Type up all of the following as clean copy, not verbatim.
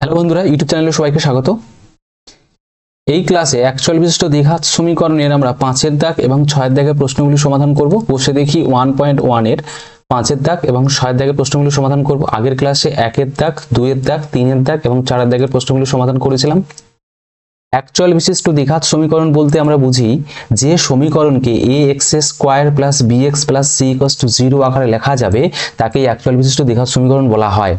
Hello বন্ধুরা, YouTube চ্যানেলে সবাইকে স্বাগত। এই ক্লাসে অ্যাকচুয়াল বিশিষ্ট দ্বিঘাত সমীকরণের আমরা 5 এর দাগ এবং 6 এর দাগের প্রশ্নগুলি সমাধান করব। বসে দেখি 1.1 এর 5 এর দাগ এবং 6 এর দাগের প্রশ্নগুলি সমাধান করব। আগের ক্লাসে 1 এর দাগ, 2 এর দাগ, 3 এর দাগ এবং 4 এর দাগের প্রশ্নগুলি সমাধান করেছিলাম। অ্যাকচুয়াল বিশিষ্ট দ্বিঘাত সমীকরণ বলতে আমরা বুঝি যে সমীকরণকে ax² + bx + c = 0 আকারে লেখা যাবে তাকে অ্যাকচুয়াল বিশিষ্ট দ্বিঘাত সমীকরণ বলা হয়,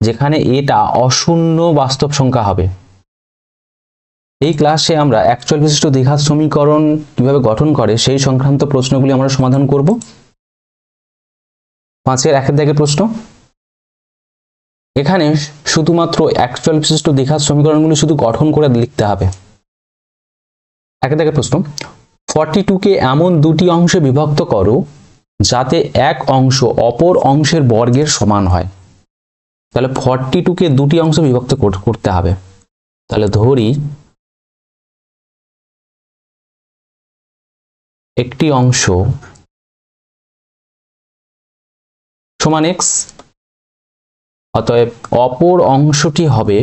যেখানে এটা অশূন্য বাস্তব সংখ্যা হবে। এই ক্লাসে আমরা অ্যাকচুয়াল বিশিষ্ট দ্বিঘাত সমীকরণ কিভাবে গঠন করে সেই সংক্রান্ত প্রশ্নগুলি আমরা সমাধান করব। 5 এর 1 এর দাগের প্রশ্ন। এখানে শুধুমাত্র অ্যাকচুয়াল বিশিষ্ট দ্বিঘাত সমীকরণগুলি শুধু গঠন করে লিখতে হবে। 1 এর দাগের প্রশ্ন, 42 কে এমন দুটি অংশে বিভক্ত করো যাতে এক অংশ অপর অংশের বর্গের সমান হয়। তাহলে 42 কে দুটি অংশে বিভক্ত করতে হবে। তাহলে ধরি একটি অংশ সমান x, অতএব অপর অংশটি হবে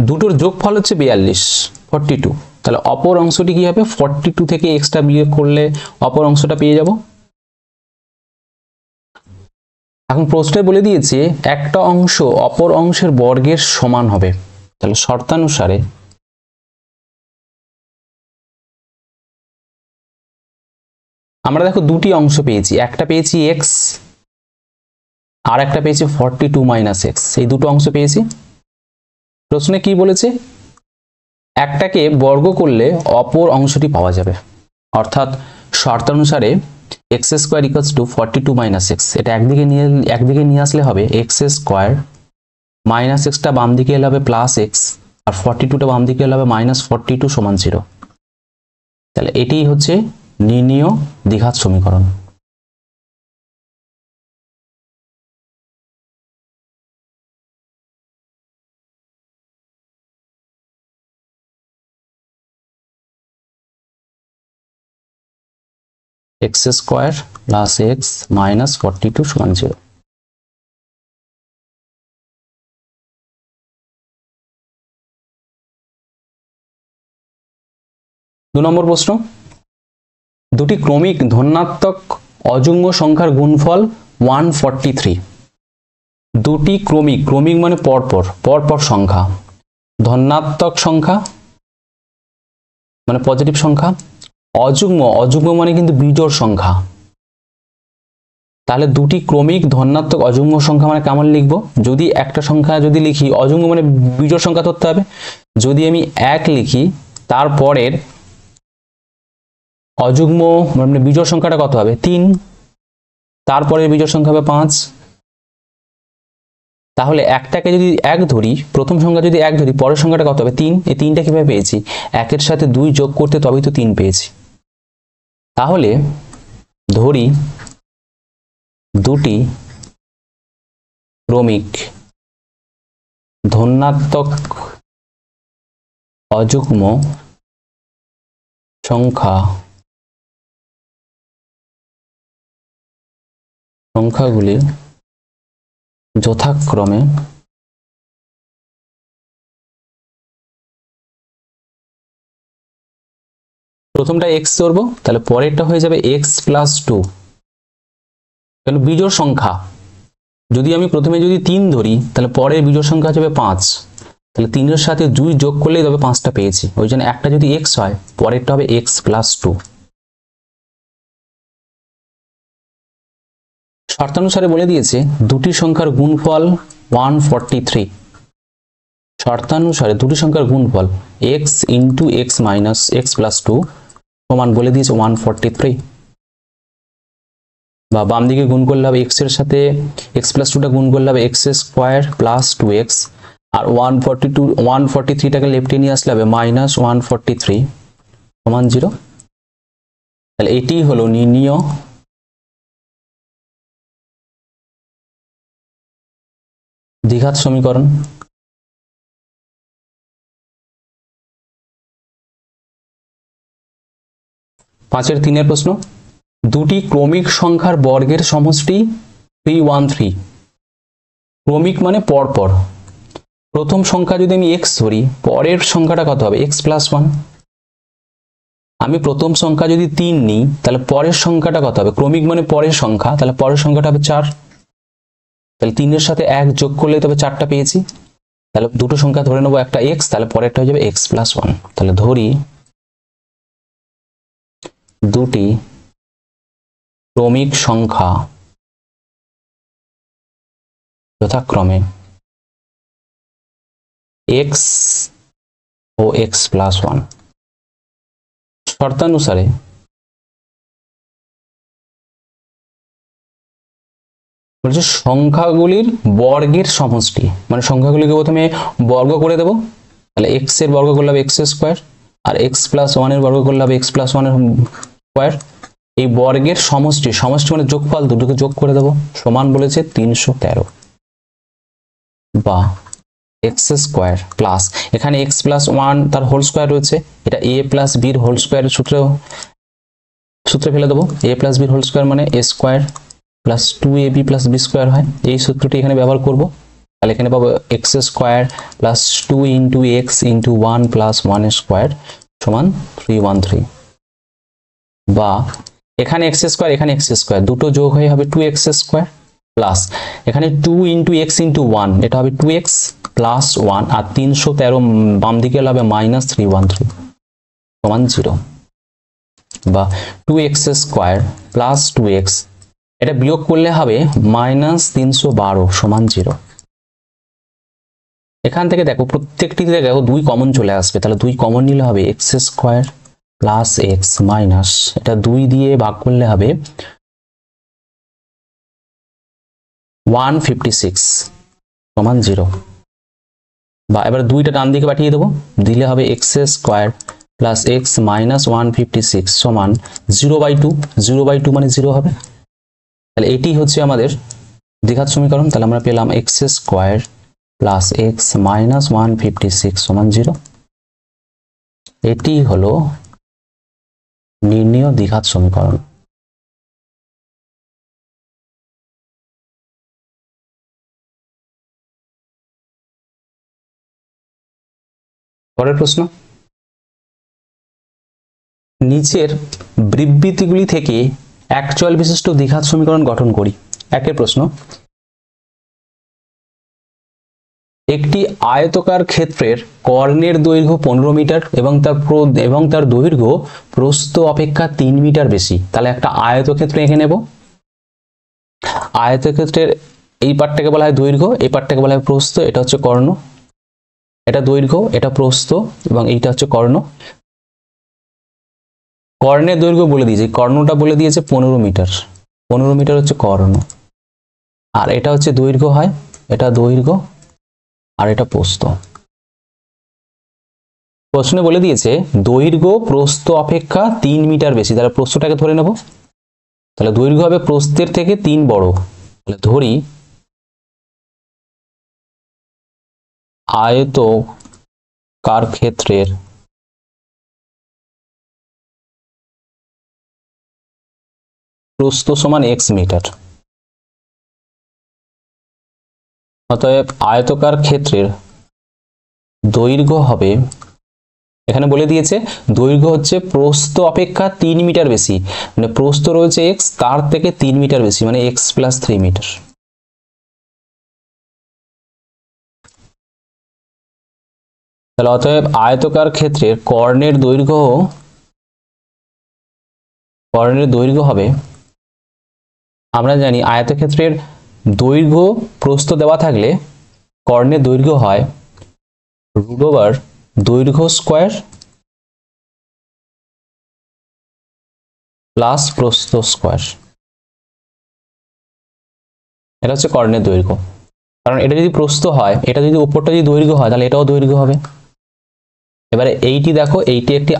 দুটোর যোগফল হচ্ছে 42, 42। তাহলে অপর অংশটি কি হবে? 42 থেকে এক্সটা বিয়োগ করলে অপর অংশটা পেয়ে যাব। এখন প্রশ্নে বলে দিয়েছে একটা অংশ অপর অংশের বর্গের সমান হবে। তাহলে শর্তানুসারে আমরা দেখো দুটি অংশ পেয়েছি, একটা পেয়েছি x আর একটা পেয়েছি 42 - x। এই দুটো অংশ পেয়েছি। প্রশ্নে কি বলেছে? একটাকে বর্গ করলে অপর অংশটি পাওয়া যাবে, অর্থাৎ শর্তানুসারে x² = 42 - x। এটা একদিকে নিয়ে আসলে হবে x² - x টা বাম দিকে এলে হবে +x আর 42টা বাম দিকে এলে হবে -42 = 0। তাহলে এটাই হচ্ছে নির্ণীয় দ্বিঘাত সমীকরণ। x² + x - 42 = 0। দু নম্বর প্রশ্ন, দুটি ক্রমিক ধনাত্মক অযুগ্ম সংখ্যার গুণফল 143। দুটি ক্রমিক মানে পরপর সংখ্যা, ধনাত্মক সংখ্যা মানে পজিটিভ সংখ্যা, অযুগ্ম মানে কিন্তু বিজোড় সংখ্যা। তাহলে দুটি ক্রমিক ধনাত্মক অযুগ্ম সংখ্যা মানে কেমন লিখবো? যদি একটা সংখ্যা যদি লিখি, অযুগ্ম মানে বিজোড় সংখ্যা ধরতে হবে। যদি আমি 1 লিখি, তারপরের অযুগ্ম মানে বিজোড় সংখ্যাটা কত হবে? 3। তারপরে বিজোড় সংখ্যা হবে 5। তাহলে একটাকে যদি 1 ধরি, প্রথম সংখ্যা যদি 1 ধরি, পরের সংখ্যাটা কত হবে? 3। এই 3টা কিভাবে পেয়েছি? 1 এর সাথে 2 যোগ করতে তবেই তো 3 পেয়েছি। তাহলে ধরি দুটি ক্রমিক ধনাত্মক অযুগ্ম সংখ্যাগুলি যথাক্রমে প্রথমটা x ধরবো, তাহলে পরেরটা হয়ে যাবে x + 2। কারণ বিজোড় সংখ্যা, যদি আমি প্রথমে যদি 3 ধরি, তাহলে পরের বিজোড় সংখ্যা হবে 5। তাহলে 3 এর সাথে 2 যোগ করলেই তবে 5টা পেয়েছি। ওই জন্য একটা যদি x হয়, পরেরটা হবে x + 2। শর্তানুসারে বলে দিয়েছে দুটি সংখ্যার গুণফল 143। শর্তানুসারে দুটি সংখ্যার গুণফল x * x - x + 2 সমান বলে দিয়েছে 143। বা বাম দিকে গুণ করলে হবে x এর সাথে x + 2টা গুণ করলে হবে x² + 2x, আর 143টাকে লেফটে নিয়ে আসলে হবে -143 = 0। তাহলে এটি হলো নির্ণীয় দ্বিঘাত সমীকরণ। 5-এর 3-এর প্রশ্ন, দুটি ক্রমিক সংখ্যার বর্গের সমষ্টি 313। ক্রমিক মানে পরপর। প্রথম সংখ্যা যদি আমি x ধরি, পরের সংখ্যাটা কত হবে? x + 1। আমি প্রথম সংখ্যা যদি 3 নিই, তাহলে পরের সংখ্যাটা কত হবে? ক্রমিক মানে পরের সংখ্যা, তাহলে পরের সংখ্যাটা হবে 4। তাহলে 3-এর সাথে 1 যোগ করলে তবে 4টা পেয়েছি। তাহলে দুটো সংখ্যা ধরে নেবো, একটা x, তাহলে পরেরটা হয়ে যাবে x + 1। তাহলে ধরি দুটি ক্রমিক সংখ্যা যথাক্রমে x ও x + 1। শর্তানুসারে বলছে সংখ্যাগুলির বর্গের সমষ্টি, মানে সংখ্যাগুলিকে প্রথমে বর্গ করে দেব। তাহলে x এর বর্গ করলে হবে x² আর x + 1 এর বর্গ করলে হবে x + 1 এর স্কয়ার। এই বর্গের সমষ্টি, সমষ্টি মানে যোগফল, দুটোকে যোগ করে দেব, সমান বলেছে 313 বা x² প্লাস এখানে x + 1 তার হোল স্কয়ার রয়েছে, এটা a + b এর হোল স্কয়ারের সূত্রে ফেলে দেব। a + b এর হোল স্কয়ার মানে a² + 2ab + b² হয়। এই সূত্রটি এখানে ব্যবহার করব। তাহলে এখানে পাবো x² + 2 × x × 1 + 1 স্কয়ার সমান 313 বা এখানে x² এখানে x², দুটো যোগ হয়ে হবে 2x² প্লাস এখানে 2 × x × 1, এটা হবে 2x + 1 আর 313 বাম দিকে হবে -313 সমান 0 বা 2x² + 2x, এটা বিয়োগ করলে হবে -312 সমান 0। এখান থেকে দেখো প্রত্যেকটিতে দেখো 2 কমন চলে আসবে, তাহলে 2 কমন নিলে হবে x² + x মাইনাস এটা 2 দিয়ে ভাগ করলে হবে 156 সমান 0 বা এবার 2টা ডান দিকে পাঠিয়ে দেবো, দিলে হবে x² + x মাইনাস 156 সমান 0/2। 0/2 মানে 0 হবে। তাহলে এটি হচ্ছে আমাদের দ্বিঘাত সমীকরণ। তাহলে আমরা পেলাম x² + x মাইনাস 156 সমান 0। এটি হলো নির্ণেয় দ্বিঘাত সমীকরণ। পরের প্রশ্ন, নিচের বিবৃতিগুলি থেকে একচল বিশিষ্ট দ্বিঘাত সমীকরণ গঠন করি। 1-এর প্রশ্ন, একটি আয়তকার ক্ষেত্রের কর্ণের দৈর্ঘ্য 15 মিটার এবং তার দৈর্ঘ্য প্রস্থ অপেক্ষা 3 মিটার বেশি। তাহলে একটা আয়তক্ষেত্র এঁকে নেব। আয়তক্ষেত্রের এই পার্টটাকে বলা হয় দৈর্ঘ্য, এই পার্টটাকে বলা হয় প্রস্থ। এটা হচ্ছে কর্ণ, এটা দৈর্ঘ্য, এটা প্রস্থ এবং এইটা হচ্ছে কর্ণ। কর্ণের দৈর্ঘ্য বলে দিয়েছে, কর্ণটা বলে দিয়েছে 15 মিটার। 15 মিটার হচ্ছে কর্ণ, আর এটা হচ্ছে দৈর্ঘ্য হয়, এটা দৈর্ঘ্য আর এটা প্রস্থ। প্রশ্নে বলে দিয়েছে দৈর্ঘ্য প্রস্থ অপেক্ষা 3 মিটার বেশি, তাহলে প্রস্থটাকে ধরে নেব। তাহলে দৈর্ঘ্য হবে প্রস্থের থেকে 3 বড়। তাহলে ধরি আয়তকার ক্ষেত্রের প্রস্থ সমান x মিটার। অতএব আয়তকার ক্ষেত্রের দৈর্ঘ্য হবে, এখানে বলে দিয়েছে দৈর্ঘ্য হচ্ছে প্রস্থ অপেক্ষা 3 মিটার বেশি, মানে প্রস্থ রয়েছে x, তার থেকে 3 মিটার বেশি, মানে x + 3 মিটার। তাহলে অতএব আয়তকার ক্ষেত্রের কর্ণের দৈর্ঘ্য হবে, আমরা জানি আয়তক্ষেত্রের দৈর্ঘ্য প্রস্থ দেওয়া থাকলে কর্ণের দৈর্ঘ্য হয় √, দৈর্ঘ্য স্কয়ার প্লাস প্রস্থ স্কয়ার। এটা হচ্ছে কর্ণের দৈর্ঘ্য, কারণ এটা যদি প্রস্থ হয়, এটা যদি উপরটা যদি দৈর্ঘ্য হয়, তাহলে এটাও দৈর্ঘ্য হবে। এবারে এইটি দেখো, এইটি একটি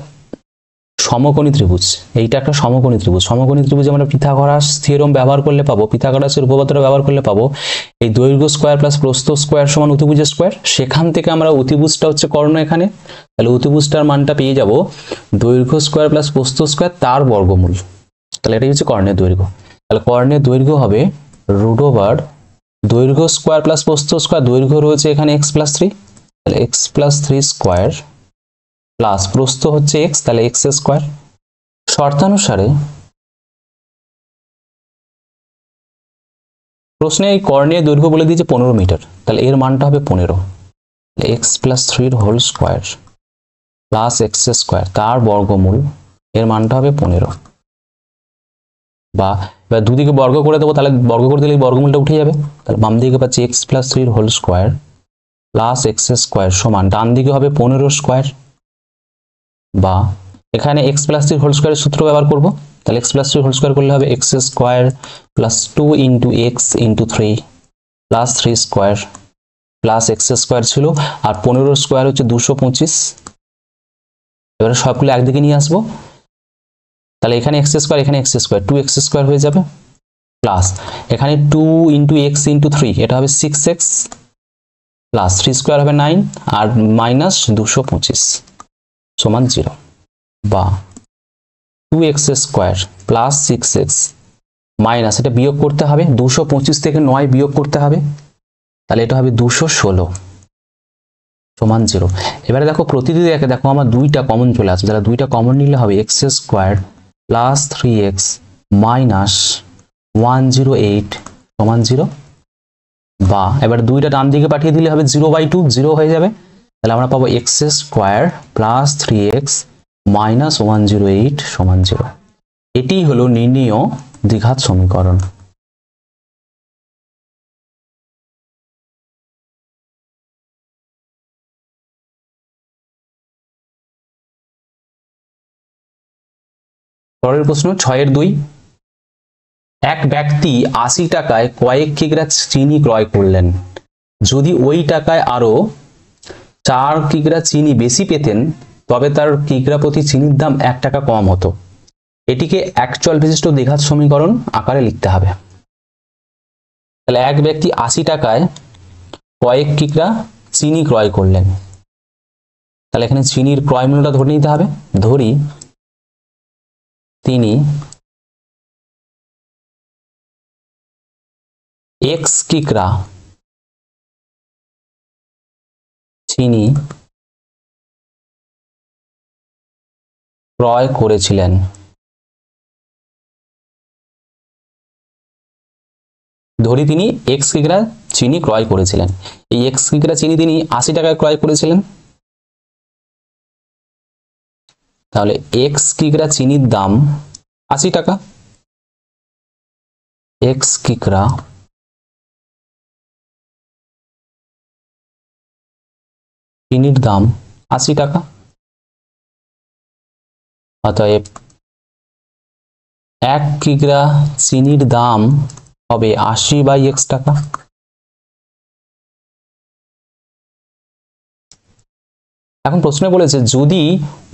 সমকোণী ত্রিভুজ, এইটা একটা সমকোণী ত্রিভুজ। সমকোণী ত্রিভুজ আমরা পিথাগোরাস থিওরেম ব্যবহার করলে পাবো, পিথাগোরাসের উপপাদ্যটা ব্যবহার করলে পাবো এই দৈর্ঘ্য স্কয়ার প্লাস প্রস্থ স্কয়ার সমান অতিভুজের স্কয়ার। সেখান থেকে আমরা অতিভুজটা হচ্ছে কর্ণ এখানে, তাহলে অতিভুজটার মানটা পেয়ে যাব দৈর্ঘ্য স্কয়ার প্লাস প্রস্থ স্কয়ার তার বর্গমূল। তাহলে এটাই হচ্ছে কর্ণের দৈর্ঘ্য। তাহলে কর্ণের দৈর্ঘ্য হবে রুট ওভার দৈর্ঘ্য স্কয়ার প্লাস প্রস্থ স্কয়ার, দৈর্ঘ্য রয়েছে এখানে x প্লাস 3, তাহলে x প্লাস 3 স্কয়ার প্লাস প্রস্থ হচ্ছে x, তাহলে x স্কয়ার। শর্তানুসারে প্রশ্নে এই কর্ণের দৈর্ঘ্য বলে দিয়েছে 15 মিটার, তাহলে এর মানটা হবে 15, x plus 3 whole square plus x square তার বর্গমূল, এর মানটা হবে 15। বা এবার দুদিকে বর্গ করে দেবো, তাহলে বর্গ করে দিলে বর্গমূলটা উঠে যাবে, তাহলে বাম দিকে পাচ্ছি x plus 3 whole square plus x square সমান ডান দিকে হবে 15 স্কয়ার। বা এখানে x প্লাস 3 হোল স্কয়ারের সূত্র ব্যবহার করব, তাহলে x প্লাস 3 হোল স্কয়ার করলে হবে x square plus 2 into x into 3 plus 3 square plus x square ছিল, আর 15 স্কয়ার হচ্ছে 225। এবারে সবগুলো একদিকে নিয়ে আসবো, তাহলে এখানে x স্কয়ার এখানে x স্কয়ার 2x স্কয়ার হয়ে যাবে, প্লাস এখানে 2 ইন্টু x ইন্টু 3 এটা হবে 6x প্লাস 3 স্কয়ার হবে 9 আর মাইনাস 225 সমান 0। বা 2x square plus 6x minus এটা বিয়োগ করতে হবে, 225 থেকে 9 বিয়োগ করতে হবে, তাহলে এটা হবে 216 সমান 0। এবারে দেখো প্রতিটি দেখো আমার দুইটা কমন চলে আসবে, তাহলে দুইটা কমন নিলে হবে x square plus 3x minus 108 সমান 0। বা এবার দুইটা ডান দিকে পাঠিয়ে দিলে হবে 0/2, 0 হয়ে যাবে, তাহলে আমরা পাবো x square plus 3x minus 108 সমান 0। এটি হলো নির্ণেয় দ্বিঘাত সমীকরণ। পরের প্রশ্ন 6-2, এক ব্যক্তি 80 টাকায় কয়েক কিগ্রা চিনি ক্রয় করলেন। যদি ওই টাকায় আরো 4 কিগ্রা চিনি বেশি পেতেন তবে তার কিগ্রা প্রতি চিনির দাম 1 টাকা কম হতো। এটিকে একচল বিশিষ্ট দ্বিঘাত সমীকরণ আকারে লিখতে হবে। তাহলে এক ব্যক্তি 80 টাকায় কয়েক কিগ্রা চিনি ক্রয় করলেন, তাহলে এখানে চিনির ক্রয় মূল্যটা ধরে নিতে হবে। ধরি তিনি x কিগ্রা চিনি ক্রয় করেছিলেন। ধরি তিনি x কিগ্রা চিনি ক্রয় করেছিলেন, এই x কিগ্রা চিনি তিনি 80 টাকায় ক্রয় করেছিলেন, তাহলে x কিগ্রা চিনির দাম 80 টাকা। x কিগ্রা চিনির দাম 80 টাকা, অতএব 1 কিগ্রা চিনির দাম হবে 80/x টাকা। এখন প্রশ্নে বলেছে যদি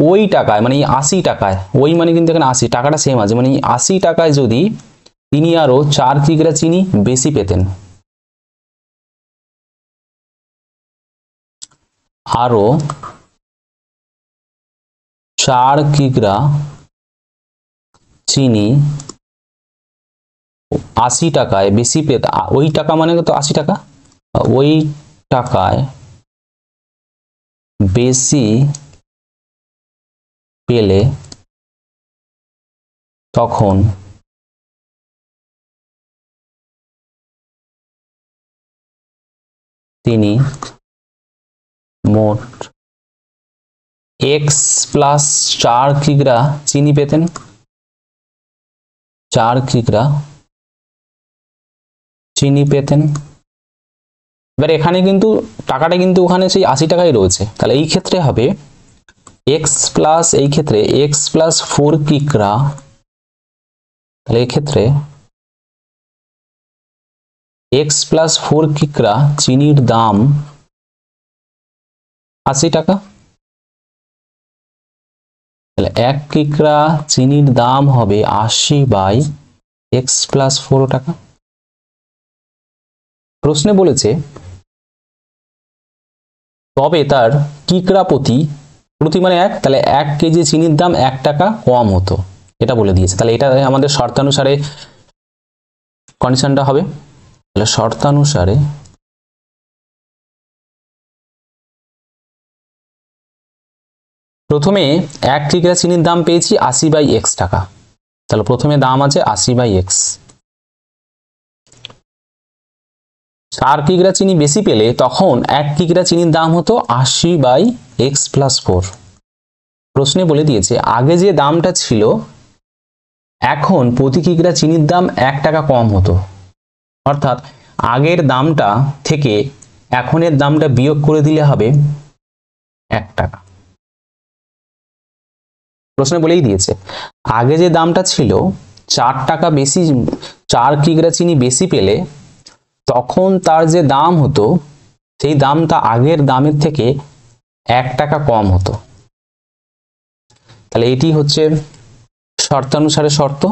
ওই টাকায় মানে 80 টাকায়, ওই মানে কিন্তু এখানে 80 টাকাটা সেম আছে, মানে 80 টাকায় যদি তিনি আরো 4 কিগ্রা চিনি বেশি পেতেন, আরো 4 কিগ্রা চিনি 80 টাকায় বেশি পেতে, ওই টাকা মানে তো 80 টাকা, ওই টাকায় বেশি পেলে তখন তিনি মোট x প্লাস 4 কিগ্রা চিনি পেতেন, 4 কিগ্রা চিনি পেতেন। এবার এখানে কিন্তু টাকাটা কিন্তু ওখানে সেই 80 টাকাই রয়েছে, তাহলে এই ক্ষেত্রে হবে x প্লাস, এই ক্ষেত্রে x প্লাস 4 কিগ্রা, তাহলে এই ক্ষেত্রে x প্লাস 4 কিগ্রা চিনির দাম 80 টাকা। তাহলে 1 কিগ্রা চিনির দাম হবে 80/x+4 টাকা। প্রশ্নে বলেছে তবে তার কিগ্রা প্রতি মানে 1, তাহলে 1 কেজি চিনির দাম 1 টাকা কম হতো, এটা বলে দিয়েছে। তাহলে এটা আমাদের শর্তানুসারে কন্ডিশনটা হবে। তাহলে শর্তানুসারে প্রথমে 1 কিগ্রা চিনির দাম পেয়েছি 80/x টাকা, তাহলে প্রথমে দাম আছে 80/x। 4 কিগ্রা চিনি বেশি পেলে তখন 1 কিগ্রা চিনির দাম হতো 80/x+4। প্রশ্নে বলে দিয়েছে আগে যে দামটা ছিল এখন প্রতি কিগ্রা চিনির দাম 1 টাকা কম হতো, অর্থাৎ আগের দামটা থেকে এখনের দামটা বিয়োগ করে দিলে হবে 1 টাকা। প্রশ্নে বলেই দিয়েছে আগে যে দামটা ছিল 4 টাকা বেশি, 4 কিগ্রা চিনি বেশি পেলে তখন তার যে দাম হতো সেই দামটা আগের দামের থেকে 1 টাকা কম হতো। তাহলে এটি হচ্ছে শর্তানুসারে শর্ত,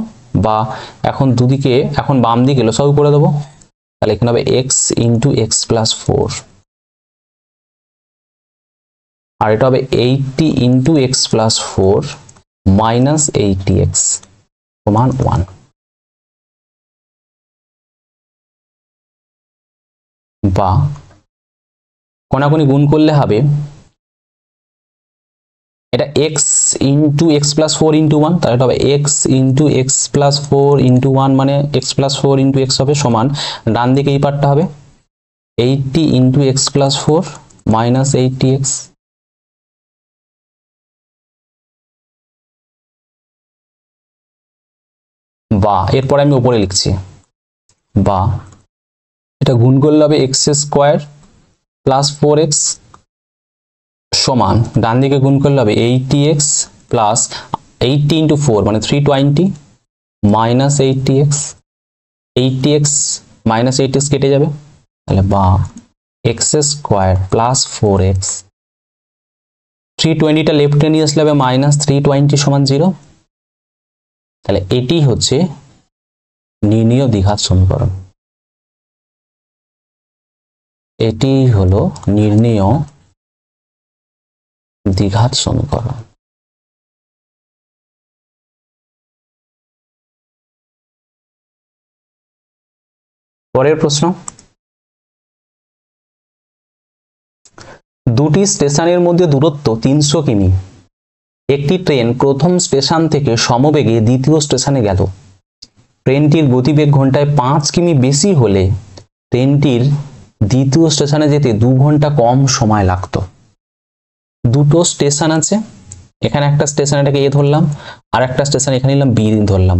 বা এখন দুদিকে এখন বাম দিকে লসাগু করে দেবো। তাহলে এখানে হবে x × x+4 আর এটা হবে 80 × x+4 - 80x সমান 1। বা কোনাকুনি গুণ করলে হবে এটা x × x+4 × 1, তাহলে এটা হবে x × x+4 × 1 মানে x+4 × x হবে সমান, ডান দিকে এই পার্টটা হবে 80 × x+4 - 80x। বা এরপরে আমি উপরে লিখছি, বা এটা গুণ করলে হবে x² + 4x সমান, ডান দিকে গুণ করলে হবে 80x প্লাস 80 × 4 মানে 320 - 80x, 80x - 80x কেটে যাবে, তাহলে বা x² + 4x, 320টা লেফটে নিয়ে আসলে হবে -320 সমান 0। তাহলে এটি হচ্ছে নির্ণীয় দ্বিঘাত সমীকরণ। এটি হলো নির্ণীয় দ্বিঘাত সমীকরণ। পরের প্রশ্ন, দুটি স্টেশনের মধ্যে দূরত্ব 300 কিমি। একটি ট্রেন প্রথম স্টেশন থেকে সমবেগে দ্বিতীয় স্টেশনে গেল। ট্রেনটির গতিবেগ ঘন্টায় 5 কিমি বেশি হলে ট্রেনটির দ্বিতীয় স্টেশনে যেতে 2 ঘন্টা কম সময় লাগতো। দুটো স্টেশন আছে, এখানে একটা স্টেশন এটাকে এ ধরলাম, আর একটা স্টেশন এখানে নিলাম বি ধরলাম।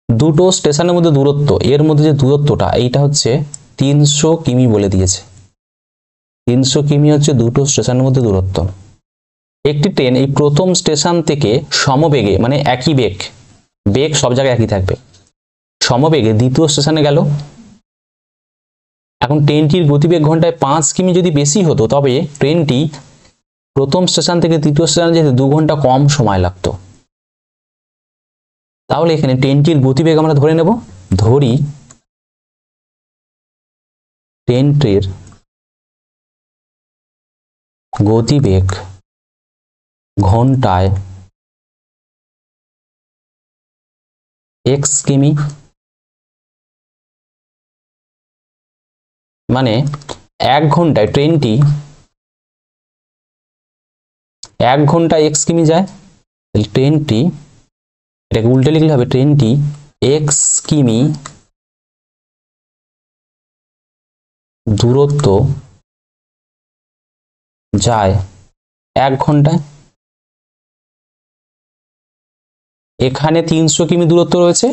দুটো স্টেশনের মধ্যে দূরত্ব, এর মধ্যে যে দূরত্বটা এইটা হচ্ছে 300 কিমি বলে দিয়েছে। 300 কিমি হচ্ছে দুটো স্টেশনের মধ্যে দূরত্ব। একটি ট্রেন এই প্রথম স্টেশন থেকে সমবেগে মানে একই বেগ, বেগ সব জায়গায় একই থাকবে, সমবেগে দ্বিতীয় স্টেশনে গেল। এখন ট্রেনটির গতিবেগ ঘন্টায় 5 কিমি যদি বেশি হতো তবে ট্রেনটি প্রথম স্টেশন থেকে তৃতীয় স্টেশনে যেতে 2 ঘন্টা কম সময় লাগতো। তাহলে এখানে ট্রেনটির গতিবেগ আমরা ধরে নেব, ধরি ট্রেনটির গতিবেগ ঘন্টায় x কিমি, মানে 1 ঘন্টায় ট্রেনটি 1 ঘন্টায় x কিমি যায়। তাহলে ট্রেনটি, এটাকে উল্টে লিখলে হবে ট্রেনটি x কিমি দূরত্ব যায় 1 ঘন্টায়। এখানে 300 কিমি দূরত্ব রয়েছে,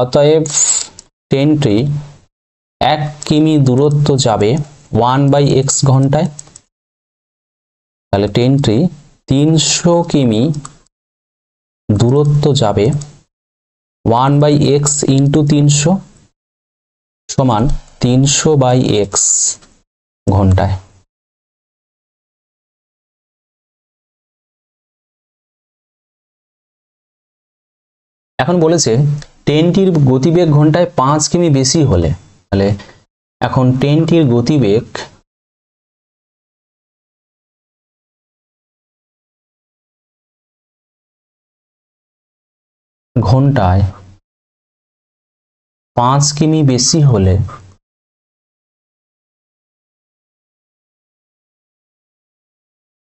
অতএব ট্রেনটি 1 কিমি দূরত্ব যাবে 1/x ঘন্টায়। তাহলে ট্রেনটি 300 কিমি দূরত্ব যাবে 1/x × 300 সমান 300/x ঘন্টায়। এখন বলেছে ট্রেনটির গতিবেগ ঘন্টায় 5 কিমি বেশি হলে, তাহলে এখন ট্রেনটির গতিবেগ ঘন্টায় 5 কিমি বেশি হলে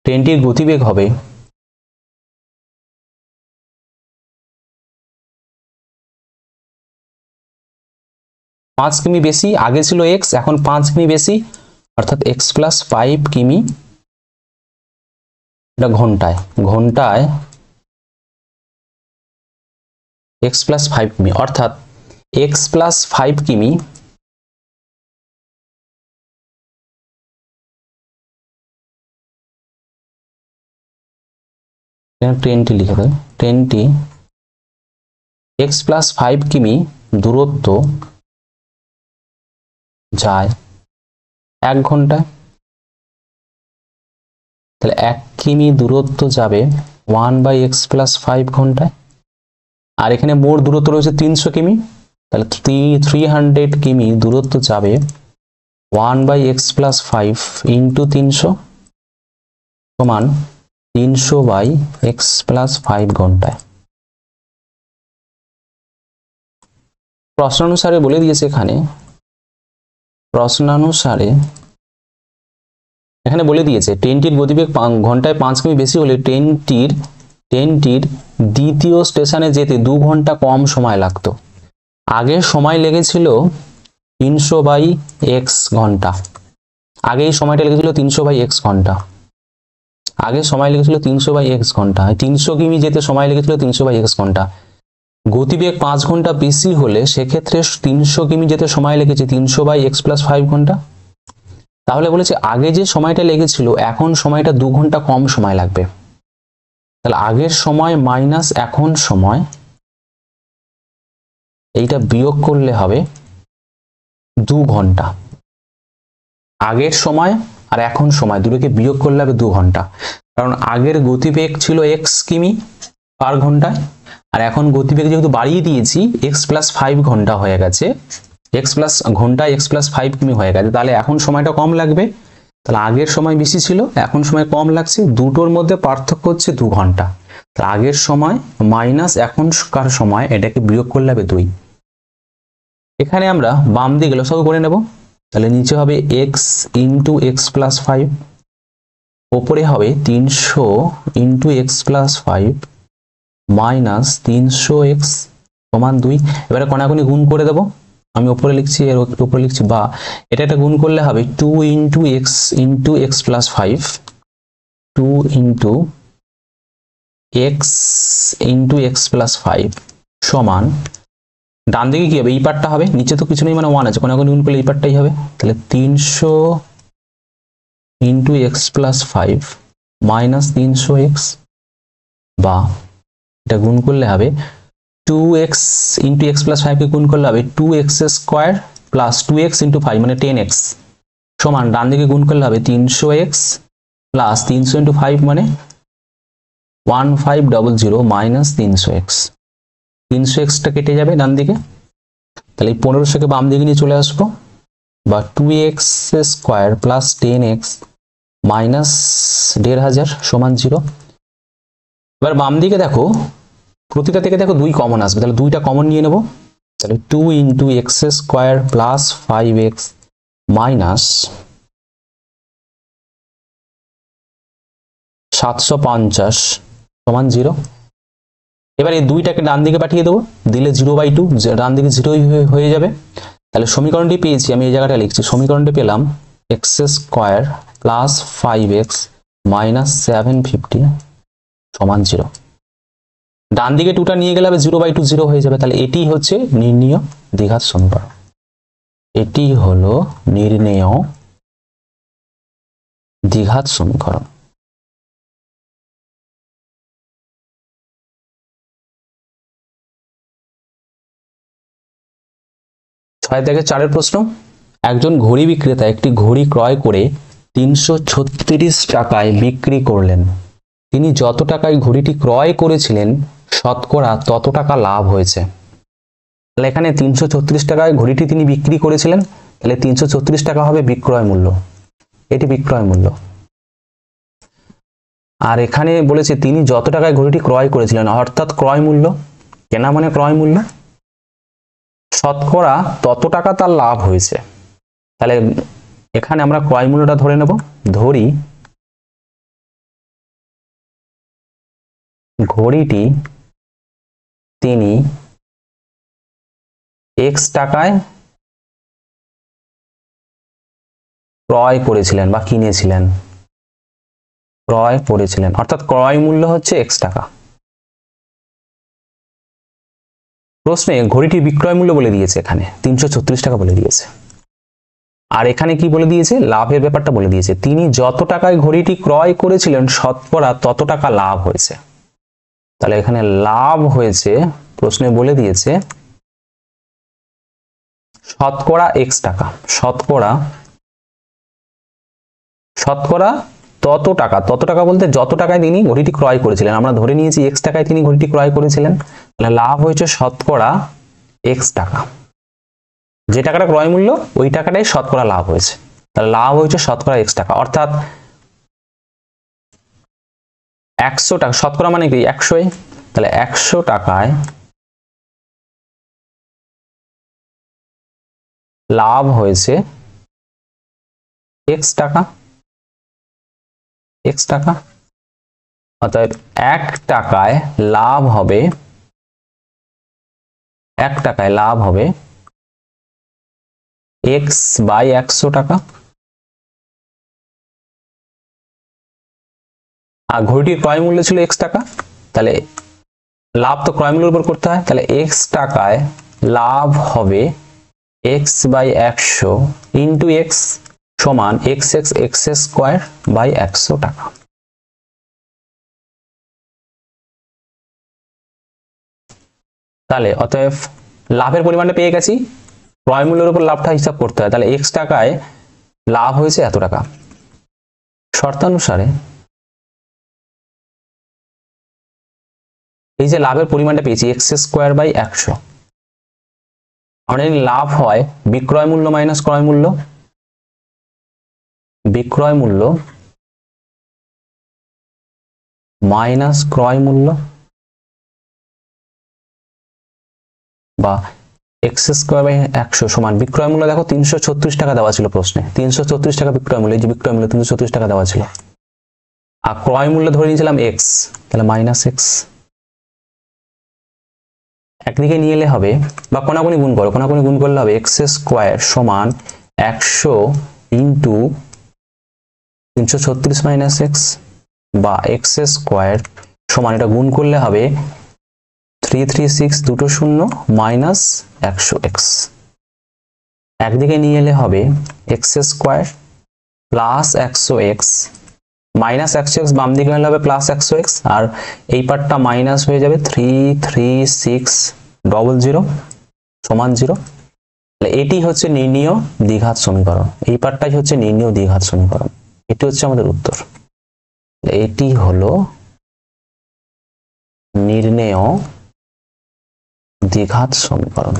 ট্রেনটির গতিবেগ হবে 5 কিমি বেশি, আগে ছিল x, এখন 5 কিমি বেশি, অর্থাৎ x প্লাস 5 কিমি, এটা ঘন্টায়, ঘন্টায় x প্লাস 5 কিমি, অর্থাৎ x প্লাস 5 কিমি ট্রেনটি লিখে দেয়, ট্রেনটি x প্লাস 5 কিমি দূরত্ব যায় 1 ঘন্টায়, তাহলে 1 কিমি দূরত্ব যাবে 1/x প্লাস 5 ঘন্টায়, আর এখানে মোট দূরত্ব রয়েছে 300 কিমি, তাহলে 300 কিমি দূরত্ব যাবে 1/x প্লাস 5 ইন্টু 300 সমান 300/x প্লাস 5 ঘন্টায়। প্রশ্নানুসারে বলে দিয়েছে এখানে, প্রশ্নানুসারে এখানে বলে দিয়েছে ট্রেনটির গতিবেগ ঘন্টায় 5 কিমি বেশি হলে ট্রেনটির দ্বিতীয় স্টেশনে যেতে 2 ঘন্টা কম সময় লাগতো। আগে সময় লেগেছিল 300/x ঘন্টা, আগে এই সময়টা লেগেছিল 300/x ঘন্টা, আগে সময় লেগেছিল 300/x ঘন্টা, 300 কিমি যেতে সময় লেগেছিল 300/x ঘন্টা। গতিবেগ 5 ঘন্টা বেশি হলে সেক্ষেত্রে 300 কিমি যেতে সময় লেগেছে 300/x প্লাস 5 ঘন্টা। তাহলে বলেছে আগে যে সময়টা লেগেছিল এখন সময়টা 2 ঘন্টা কম সময় লাগবে, তাহলে আগের সময় মাইনাস এখন সময়, এইটা বিয়োগ করলে হবে 2 ঘন্টা। আগের সময় আর এখন সময় দুটোকে বিয়োগ করলে হবে 2 ঘন্টা, কারণ আগের গতিবেগ ছিল x কিমি পার ঘন্টায়, আর এখন গতিবেগ যেহেতু বাড়িয়ে দিয়েছি x প্লাস 5 ঘন্টা হয়ে গেছে, x প্লাস ঘন্টায় x প্লাস 5 কিমি হয়ে গেছে, তাহলে এখন সময়টা কম লাগবে, তাহলে আগের সময় বেশি ছিল এখন সময় কম লাগছে, দুটোর মধ্যে পার্থক্য হচ্ছে 2 ঘন্টা, তাহলে আগের সময় মাইনাস এখনকার সময়, এটাকে বিয়োগ করলে হবে 2। এখানে আমরা বাম দিকে লসাগু করে নেব, তাহলে নিচে হবে x ইন্টু এক্স প্লাস 5, ওপরে হবে 300 into x plus 5 minus 300x সমান 2। এবারে কোনাকুনি গুণ করে দেব, আমি উপরে লিখছি এর উপরে লিখছি, বা এটা একটা গুণ করলে হবে 2 into x plus 5, 2 into x plus 5 সমান, ডান দিকে কি হবে এই পার্টটা হবে, নিচে তো কিছু নেই মানে 1 আছে, কোনাকুনি গুণ করলে এই পার্টটাই হবে, তাহলে 300 into x plus 5 minus 300x, বা এটা গুণ করলে হবে 2x ইন্টু এক্স প্লাস 5 কে গুণ করলে হবে 2x square plus 2x into 5 মানে 10x সমান, ডান দিকে গুণ করলে হবে 300x প্লাস 300 ইন্টু 5 মানে 1500 মাইনাস 300x, 300x টা কেটে যাবে ডান দিকে, তাহলে এই 1500 কে বাম দিকে নিয়ে চলে আসবো, বা 2x square plus 10x minus 1500 সমান 0। এবার বাম দিকে দেখো প্রতিটা থেকে দেখো 2 কমন আসবে, তাহলে 2টা কমন নিয়ে নেব, তাহলে 2 into x square plus 5x minus 750 সমান 0। এবার এই 2টাকে ডান দিকে পাঠিয়ে দেবো, দিলে 0/2, ডান দিকে 0 হয়ে যাবে, তাহলে সমীকরণটি পেয়েছি, আমি এই জায়গাটা লিখছি, সমীকরণটি পেলাম x square plus 5x minus 750 সমান 0। ডান দিকে 2টা নিয়ে গেলে হবে 0/2 0 হয়ে যাবে, তাহলে এটি হচ্ছে নির্ণেয় দ্বিঘাত সমীকরণ, এটি হলো নির্ণেয় দ্বিঘাত সমীকরণ। ছয় থেকে 4 প্রশ্ন, একজন ঘড়ি বিক্রেতা একটি ঘড়ি ক্রয় করে 336 টাকায় বিক্রি করলেন। তিনি যত টাকায় ঘড়িটি ক্রয় করেছিলেন শতকরা তত টাকা লাভ হয়েছে। তাহলে এখানে 336 টাকায় ঘড়িটি তিনি বিক্রি করেছিলেন, তাহলে 336 টাকা হবে বিক্রয় মূল্য, এটি বিক্রয় মূল্য। আর এখানে বলেছে তিনি যত টাকায় ঘড়িটি ক্রয় করেছিলেন, অর্থাৎ ক্রয় মূল্য, কেনা মানে ক্রয় মূল্য, শতকরা তত টাকা তার লাভ হয়েছে। তাহলে এখানে আমরা ক্রয় মূল্যটা ধরে নেব, ধরি ঘড়িটি তিনি এক্স টাকায় ক্রয় করেছিলেন বা কিনেছিলেন, ক্রয় করেছিলেন, অর্থাৎ ক্রয় মূল্য হচ্ছে এক্স টাকা। প্রশ্নে ঘড়িটি বিক্রয় মূল্য বলে দিয়েছে, এখানে 336 টাকা বলে দিয়েছে। আর এখানে কি বলে দিয়েছে, লাভের ব্যাপারটা বলে দিয়েছে, তিনি যত টাকায় ঘড়িটি ক্রয় করেছিলেন শতকরা তত টাকা লাভ হয়েছে। তাহলে এখানে লাভ হয়েছে, প্রশ্নে বলে দিয়েছে শতকরা এক্স টাকা, শতকরা তত টাকা, তত টাকা বলতে যত টাকায় তিনি ঘড়িটি ক্রয় করেছিলেন, আমরা ধরে নিয়েছি এক্স টাকায় তিনি ঘড়িটি ক্রয় করেছিলেন, তাহলে লাভ হয়েছে শতকরা এক্স টাকা। যে টাকাটা ক্রয় মূল্য ওই টাকাটাই শতকরা লাভ হয়েছে, তাহলে লাভ হয়েছে শতকরা এক্স টাকা, অর্থাৎ 100 টাকা, শতকরা মানে কি 100, তাহলে 100 টাকায় লাভ হয়েছে এক্স টাকা, এক্স টাকা, অর্থাৎ 1 টাকায় লাভ হবে, 1 টাকায় লাভ হবে এক্স বাই 100 টাকা। আর ঘড়িটির ক্রয় মূল্য ছিল এক্স টাকা, তাহলে লাভ তো ক্রয় মূল্যের উপর করতে হয়, তাহলে এক্স টাকায় লাভ হবে এক্স বাই 100 ইন্টু এক্স সমান X X X square by 100 টাকা। তাহলে অতএব লাভের পরিমাণটা পেয়ে গেছি, ক্রয় মূল্যের উপর লাভটা হিসাব করতে হয়, তাহলে এক্স টাকায় লাভ হয়েছে এত টাকা। শর্তানুসারে এই যে লাভের পরিমাণটা পেয়েছি এক্স স্কোয়ার বাই 100, আমরা জানি লাভ হয় বিক্রয় মূল্য মাইনাস ক্রয় মূল্য, বিক্রয় মূল্য মাইনাস ক্রয় মূল্য, বা এক্স স্কোয়ার বাই 100 সমান বিক্রয় মূল্য দেখো 336 টাকা দেওয়া ছিল প্রশ্নে, 336 টাকা বিক্রয় মূল্য, এই যে বিক্রয় মূল্য 336 টাকা দেওয়া ছিল, আর ক্রয় মূল্য ধরে নিয়েছিলাম এক্স, তাহলে মাইনাস এক্স। একদিকে নিয়ে এলে হবে, বা কোনাকুনি গুণ করো, কোনাকুনি গুণ করলে হবে এক্স স্কোয়ার সমান 100 ইন্টু 336 মাইনাস এক্স, বা এক্স স্কোয়ার সমান, এটা গুণ করলে হবে 336 দুটো শূন্য মাইনাস 100 এক্স। একদিকে নিয়ে এলে হবে x square plus 100 x minus 100 x, বাম দিকে হলে হবে প্লাস 100 এক্স, আর এই পার্টটা মাইনাস হয়ে যাবে 33600 সমান 0। তাহলে এটি হচ্ছে নির্ণীয় দ্বিঘাত সমীকরণ, এই পার্টটাই হচ্ছে নির্ণীয় দ্বিঘাত সমীকরণ, এটি হচ্ছে আমাদের উত্তর। এটি হলো নির্ণেয় দ্বিঘাত সমীকরণ।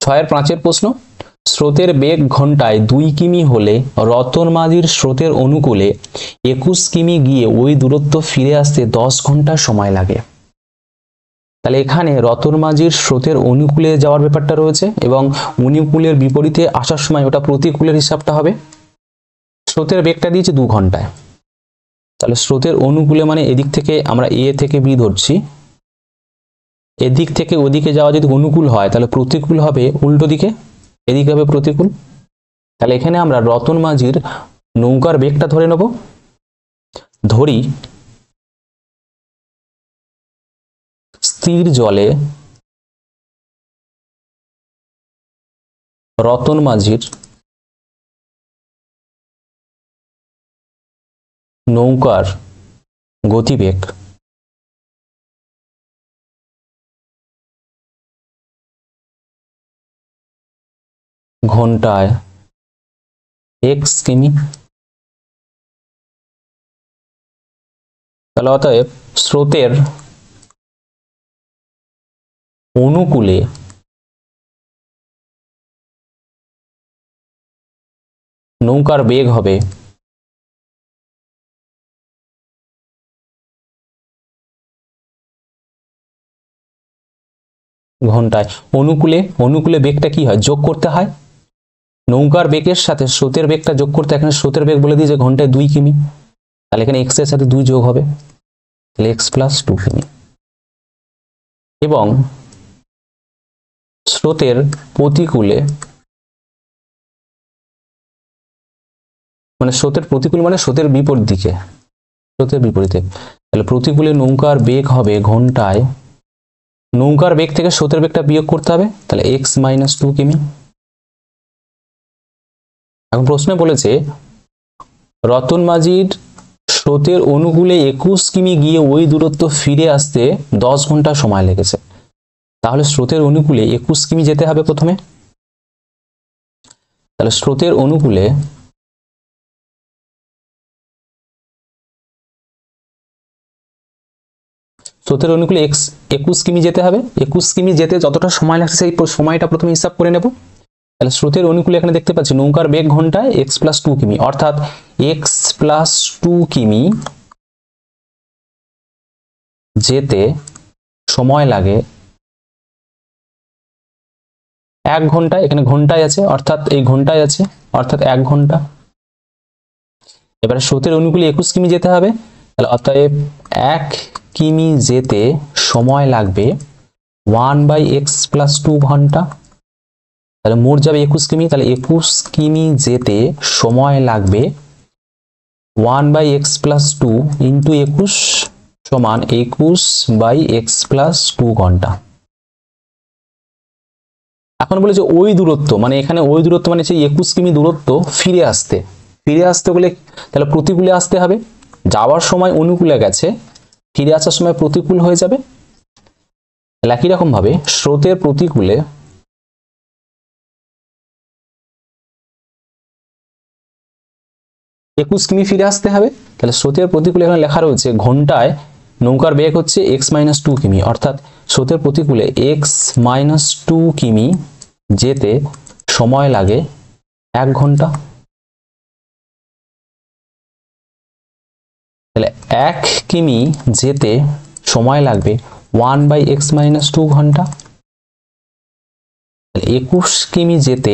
6-5 প্রশ্ন, স্রোতের বেগ ঘন্টায় 2 কিমি হলে রতন মাঝির স্রোতের অনুকূলে 21 কিমি গিয়ে ওই দূরত্ব ফিরে আসতে 10 ঘন্টা সময় লাগে। তাহলে এখানে রতন মাঝির স্রোতের অনুকূলে যাওয়ার ব্যাপারটা রয়েছে, এবং অনুকূলের বিপরীতে আসার সময় ওটা প্রতিকূলের হিসাবটা হবে। স্রোতের বেগটা দিয়েছে 2 ঘন্টায়, তাহলে স্রোতের অনুকূলে মানে এদিক থেকে আমরা এ থেকে বি ধরছি, এদিক থেকে ওদিকে যাওয়া যদি অনুকূল হয় তাহলে প্রতিকূল হবে উল্টো দিকে, এদিকে হবে প্রতিকূল। তাহলে এখানে আমরা রতন মাঝির নৌকার বেগটা ধরে নেব, ধরি স্থির জলে রতন মাঝির নৌকার গতিবেগ ঘন্টায় x কিমি। তাহলে অতএব স্রোতের অনুকূলে নৌকার বেগ হবে ঘন্টায়। অনুকূলে বেগটা কি হয়, যোগ করতে হয়। নৌকার বেগের সাথে স্রোতের বেগটা যোগ করতে, এখানে স্রোতের বেগ বলে দিই যে ঘন্টায় 2 কিমি, তাহলে এখানে x এর সাথে 2 যোগ হবে, তাহলে x + 2 কিমি। এবং স্রোতের প্রতিকূলে, মানে স্রোতের প্রতিকূল মানে স্রোতের বিপরীত দিকে, স্রোতের বিপরীতে, তাহলে প্রতিকূলে নৌকার বেগ হবে ঘন্টায়, নৌকার বেগ থেকে স্রোতের বেগটা বিয়োগ করতে হবে, তাহলে x - 2 কিমি। এখন প্রশ্নে বলেছে রতন মাঝির স্রোতের অনুকূলে 21 কিমি গিয়ে ওই দূরত্ব ফিরে আসতে 10 ঘন্টা সময় লেগেছে। তাহলে স্রোতের অনুকূলে 21 কিমি যেতে হবে প্রথমে। তাহলে স্রোতের অনুকূলে x 21 কিমি যেতে হবে। 21 কিমি যেতে যতটা সময় লাগছে সেই সময়টা প্রথমে হিসাব করে নেব। তাহলে স্রোতের অনুকূলে এখানে দেখতে পাচ্ছি নৌকার বেগ ঘন্টায় x + 2 কিমি, অর্থাৎ x + 2 কিমি যেতে সময় লাগে 1 ঘন্টা। এখানে ঘন্টায় আছে, অর্থাৎ এই ঘন্টায় আছে, অর্থাৎ 1 ঘন্টা। এবারে স্রোতের অনুকূলে 21 কিমি যেতে হবে, তাহলে অতএব 1 কিমি যেতে সময় লাগবে 1/x + 2 ঘন্টা। তাহলে মোট যাবে 21 কিমি, তাহলে 21 কিমি যেতে সময় লাগবে 1/x + 2 × 21 সমান 21/x + 2 ঘন্টা। এখন বলেছে ওই দূরত্ব, মানে এখানে ওই দূরত্ব মানে হচ্ছে 21 কিমি দূরত্ব ফিরে আসতে বলে, তাহলে প্রতিকূলে আসতে হবে। যাওয়ার সময় অনুকূলে গেছে, ফিরে আসার সময় প্রতিকূল হয়ে যাবে। একই রকম ভাবে স্রোতের প্রতিকূলে একুশ কিমি ফিরে আসতে হবে। তাহলে স্রোতের প্রতিকূলে এখানে লেখা রয়েছে ঘন্টায় নৌকার বেগ হচ্ছে x - 2 কিমি, অর্থাৎ স্রোতের প্রতিকূলে x - 2 কিমি যেতে সময় লাগে 1 ঘন্টা। তাহলে 1 কিমি যেতে সময় লাগবে 1/x - 2 ঘন্টা। 21 কিমি যেতে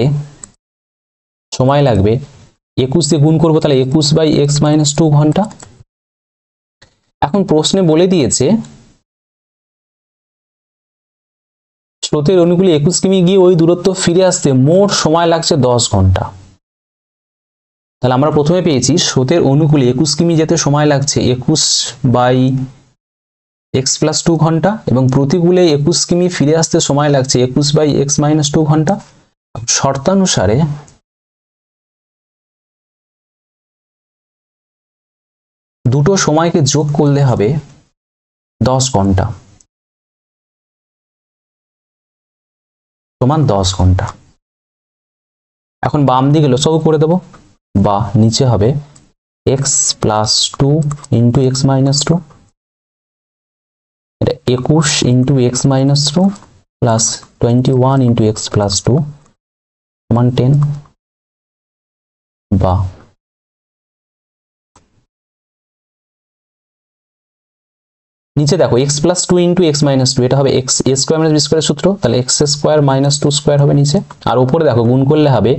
সময় লাগবে, 21 দিয়ে গুণ করবো, তাহলে 21/x - 2 ঘন্টা। এখন প্রশ্নে বলে দিয়েছে স্রোতের অনুকূলে 21 কিমি গিয়ে ওই দূরত্ব ফিরে আসতে মোট সময় লাগছে 10 ঘন্টা। তাহলে আমরা প্রথমে পেয়েছি স্রোতের অনুকূলে 21 কিমি যেতে সময় লাগছে 21/x + 2 ঘন্টা, এবং প্রতিকূলে 21 কিমি ফিরে আসতে সময় লাগছে 21/x - 2 ঘন্টা। শর্তানুসারে দুটো সময়কে যোগ করলে হবে 10 ঘন্টা সমান 10 ঘন্টা। এখন বাম দিকে লসাগু করে দেব, বা নিচে হবে x + 2 × x - 2, এটা 21 × x - 2 প্লাস 21 × x + 2 সমান 10, বা নিচে দেখো x + 2 × x - 2, এটা হবে x a² - b² এর সূত্র, তাহলে x² - 2² হবে নিচে। আর উপরে দেখো গুণ করলে হবে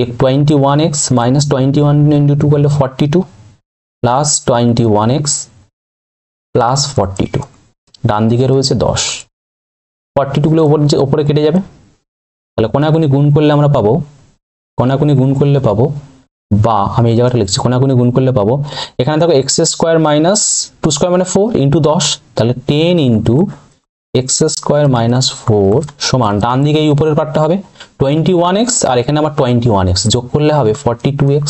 21x - 21 × 2 করলে 42 প্লাস 21x প্লাস 42, ডান দিকে রয়েছে 10, 42 গুলো উপরে কেটে যাবে। তাহলে কোনাকুনি গুণ করলে আমরা পাবো, কোনাকুনি গুণ করলে পাবো, বা আমি এই জায়গাটা লিখছি, কোনাকুনি গুণ করলে পাবো, এখানে দেখো x² - 2² মানে 4 × 10, তাহলে 10 × x² - 4 সমান, ডান দিকে এই উপরের পার্টটা হবে 21x, আর এখানে আবার 21x যোগ করলে হবে 42x,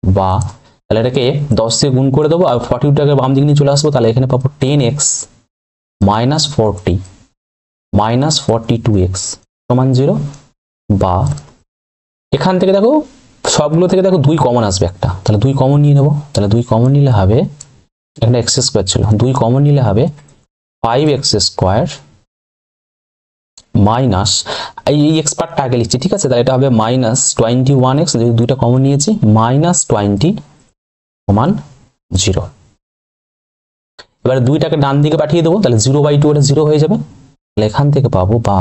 বা তাহলে এটাকে 10 দিয়ে গুণ করে দেবো আর 42টাকে বাম দিকে নিয়ে চলে আসবো, তাহলে এখানে পাবো 10x - 40 - 42x সমান 0, বা এখান থেকে দেখো সবগুলো থেকে দেখো 2 কমন আসবে একটা, তাহলে 2 কমন নিয়ে নেব, তাহলে 2 কমন নিলে হবে এখানে এক্স স্কোয়ার ছিল, 2 কমন নিলে হবে 5x স্কোয়ার মাইনাস, এই এক্স পার্টটা আগে লিখছি, ঠিক আছে? তাহলে এটা হবে মাইনাস 21x, যদি 2টা কমন নিয়েছি, মাইনাস 20 সমান 0। এবার 2টাকে ডান দিকে পাঠিয়ে দেবো, তাহলে 0/2 এটা 0 হয়ে যাবে। তাহলে এখান থেকে পাবো বা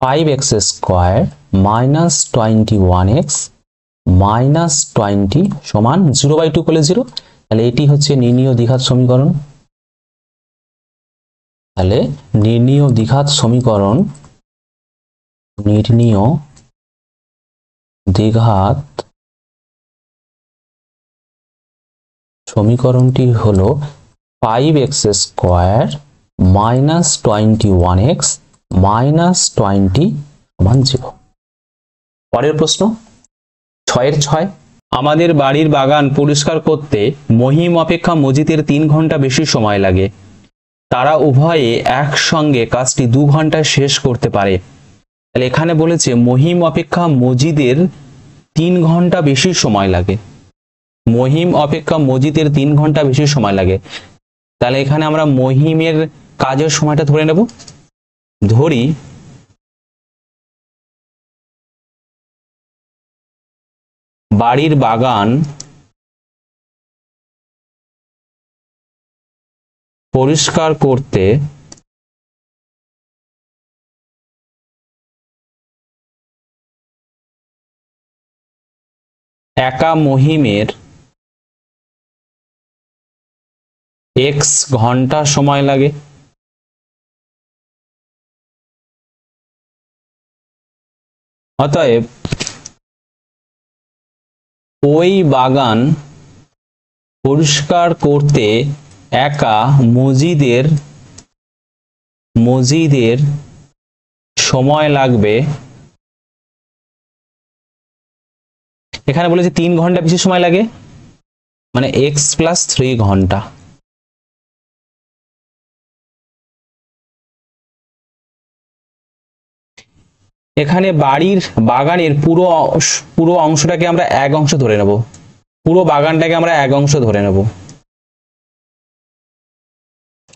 5x square minus 21x minus 20 সমান 0/2 করলে 0। তাহলে এটি হচ্ছে নির্ণীয় দ্বিঘাত সমীকরণ। তাহলে নির্ণীয় দ্বিঘাত সমীকরণ, নির্ণীয় দ্বিঘাত সমীকরণটি হলো 5x square minus 21x minus 20 সমান 0। পরের প্রশ্ন 6-6, আমাদের বাড়ির বাগান পরিষ্কার করতে মহিম অপেক্ষা মজিদের 3 ঘন্টা বেশি সময় লাগে। তারা উভয়ে একসঙ্গে কাজটি 2 ঘন্টায় শেষ করতে পারে। তাহলে এখানে বলেছে মহিম অপেক্ষা মজিদের 3 ঘন্টা বেশি সময় লাগে। মহিম অপেক্ষা মজিদের 3 ঘন্টা বেশি সময় লাগে। তাহলে এখানে আমরা মহিমের কাজের সময়টা ধরে নেব। ধরি বাড়ির বাগান পরিষ্কার করতে একা মহিমের x ঘন্টা সময় লাগে। অতএব ওই বাগান পরিষ্কার করতে একা মজিদের সময় লাগবে, এখানে বলেছে 3 ঘন্টা বেশি সময় লাগে, মানে x + 3 ঘন্টা। এখানে বাড়ির বাগানের পুরো অংশটাকে আমরা এক অংশ ধরে নেব, পুরো বাগানটাকে আমরা এক অংশ ধরে নেব,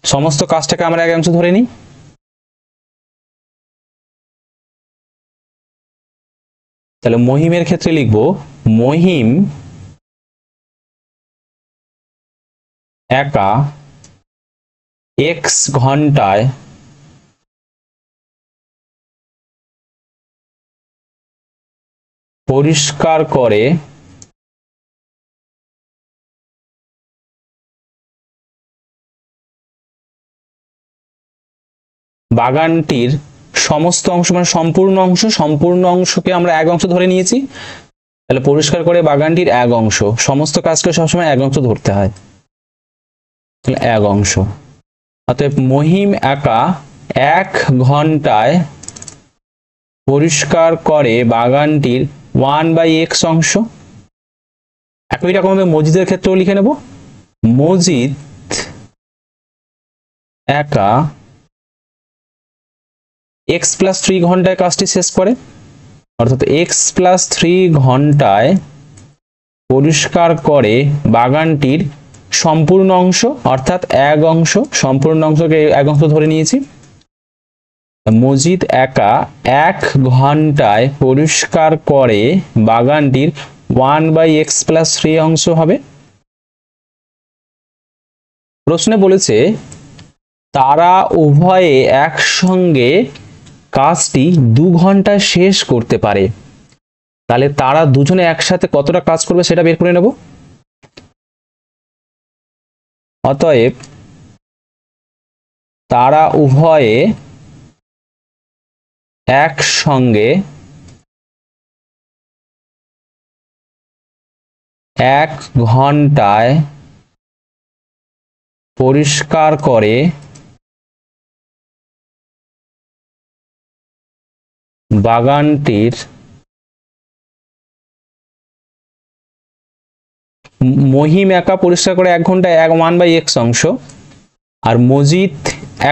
সমস্ত কাজটাকে আমরা এক অংশ ধরে নিই। তাহলে মহিমের ক্ষেত্রে লিখব মহিম একা x ঘন্টায় পরিষ্কার করে বাগানটির সমস্ত অংশ, মানে সম্পূর্ণ অংশকে আমরা এক অংশ ধরে নিয়েছি। তাহলে পরিষ্কার করে বাগানটির এক অংশ, সমস্ত কাজকে সবসময় এক অংশ ধরতে হয়, তাহলে এক অংশ। অতএব মহিম একা 1 ঘন্টায় পরিষ্কার করে বাগানটির 1/x অংশ। একই রকম ভাবে মজিদের ক্ষেত্রেও লিখে নেব, মজিদ একা x + 3 ঘন্টায় কাজটি শেষ করে, অর্থাৎ x + 3 ঘন্টায় পরিষ্কার করে বাগানটির সম্পূর্ণ অংশ, অর্থাৎ এক অংশ, সম্পূর্ণ অংশকে এক অংশ ধরে নিয়েছি। মজিদ একা 1 ঘন্টায় পরিষ্কার করে বাগানটির 1/x + 3 অংশ হবে। প্রশ্নে বলেছে তারা উভয়ে একসঙ্গে কাজটি 2 ঘন্টায় শেষ করতে পারে। তাহলে তারা দুজনে একসাথে কতটা কাজ করবে সেটা বের করে নেব। অতএব তারা উভয়ে একসঙ্গে 1 ঘন্টায় পরিষ্কার করে বাগানটির মহিম একা পরিষ্কার করে 1 ঘন্টায় 1/x অংশ, আর মজিদ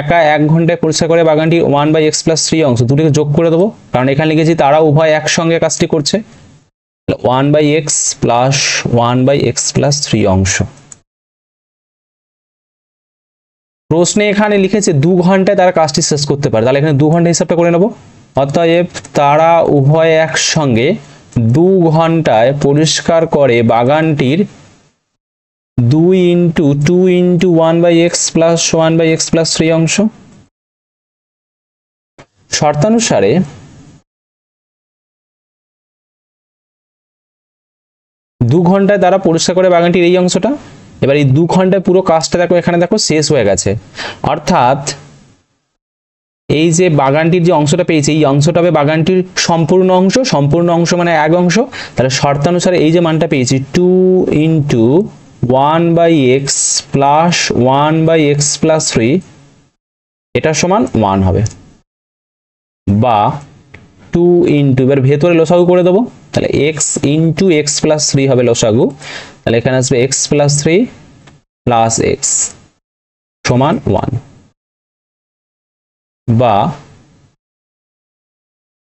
একা 1 ঘন্টায় পরিষ্কার করে বাগানটির 1/x + 3 অংশ। দুটোকে যোগ করে দেবো, কারণ এখানে লিখেছি তারা উভয় একসঙ্গে কাজটি করছে। 1/x + 1/x + 3 অংশ। প্রশ্নে এখানে লিখেছে 2 ঘন্টায় তারা কাজটি শেষ করতে পারে, তাহলে এখানে 2 ঘন্টা হিসাবটা করে নেব। অতএব তারা উভয় একসঙ্গে 2 ঘন্টায় পরিষ্কার করে বাগানটির 2 × 2 × 1/x + 1/x + 3 অংশ। শর্তানুসারে দু ঘন্টায় তারা পরিষ্কার করে বাগানটির এই অংশটা। এবার এই 2 ঘন্টায় পুরো কাজটা দেখো, এখানে দেখো শেষ হয়ে গেছে, অর্থাৎ এই যে বাগানটির যে অংশটা পেয়েছি এই অংশটা হবে বাগানটির সম্পূর্ণ অংশ, সম্পূর্ণ অংশ মানে এক অংশ। তাহলে শর্তানুসারে এই যে মানটা পেয়েছি 2 × 1/x + 1/x + 3 এটা সমান 1 হবে, বা 2 × এবার ভেতরে লসাগু করে দেবো, তাহলে x × x + 3 হবে লসাগু, তাহলে এখানে আসবে x + 3 + x সমান 1, বা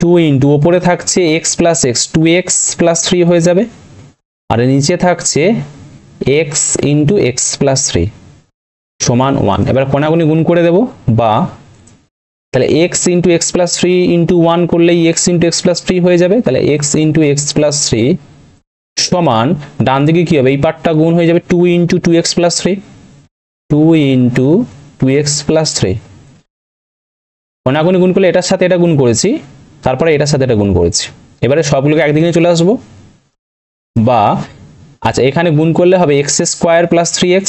2 × ওপরে থাকছে x + x 2x + 3 হয়ে যাবে, আর নিচে থাকছে x × x + 3 সমান 1। এবার কোনাগুনি গুণ করে দেব, বা তাহলে x × x + 3 × 1 করলেই x × x + 3 হয়ে যাবে, তাহলে x × x + 3 সমান ডান দিকে কি হবে, এই পার্টটা গুণ হয়ে যাবে 2 × 2x + 3, 2 × 2x + 3। কোনাগুনি গুণ করলে এটার সাথে এটা গুণ করেছি, তারপরে এটার সাথে এটা গুণ করেছি, এবারে সবগুলোকে একদিকে চলে আসবো, বা আচ্ছা এখানে গুণ করলে হবে x² + 3x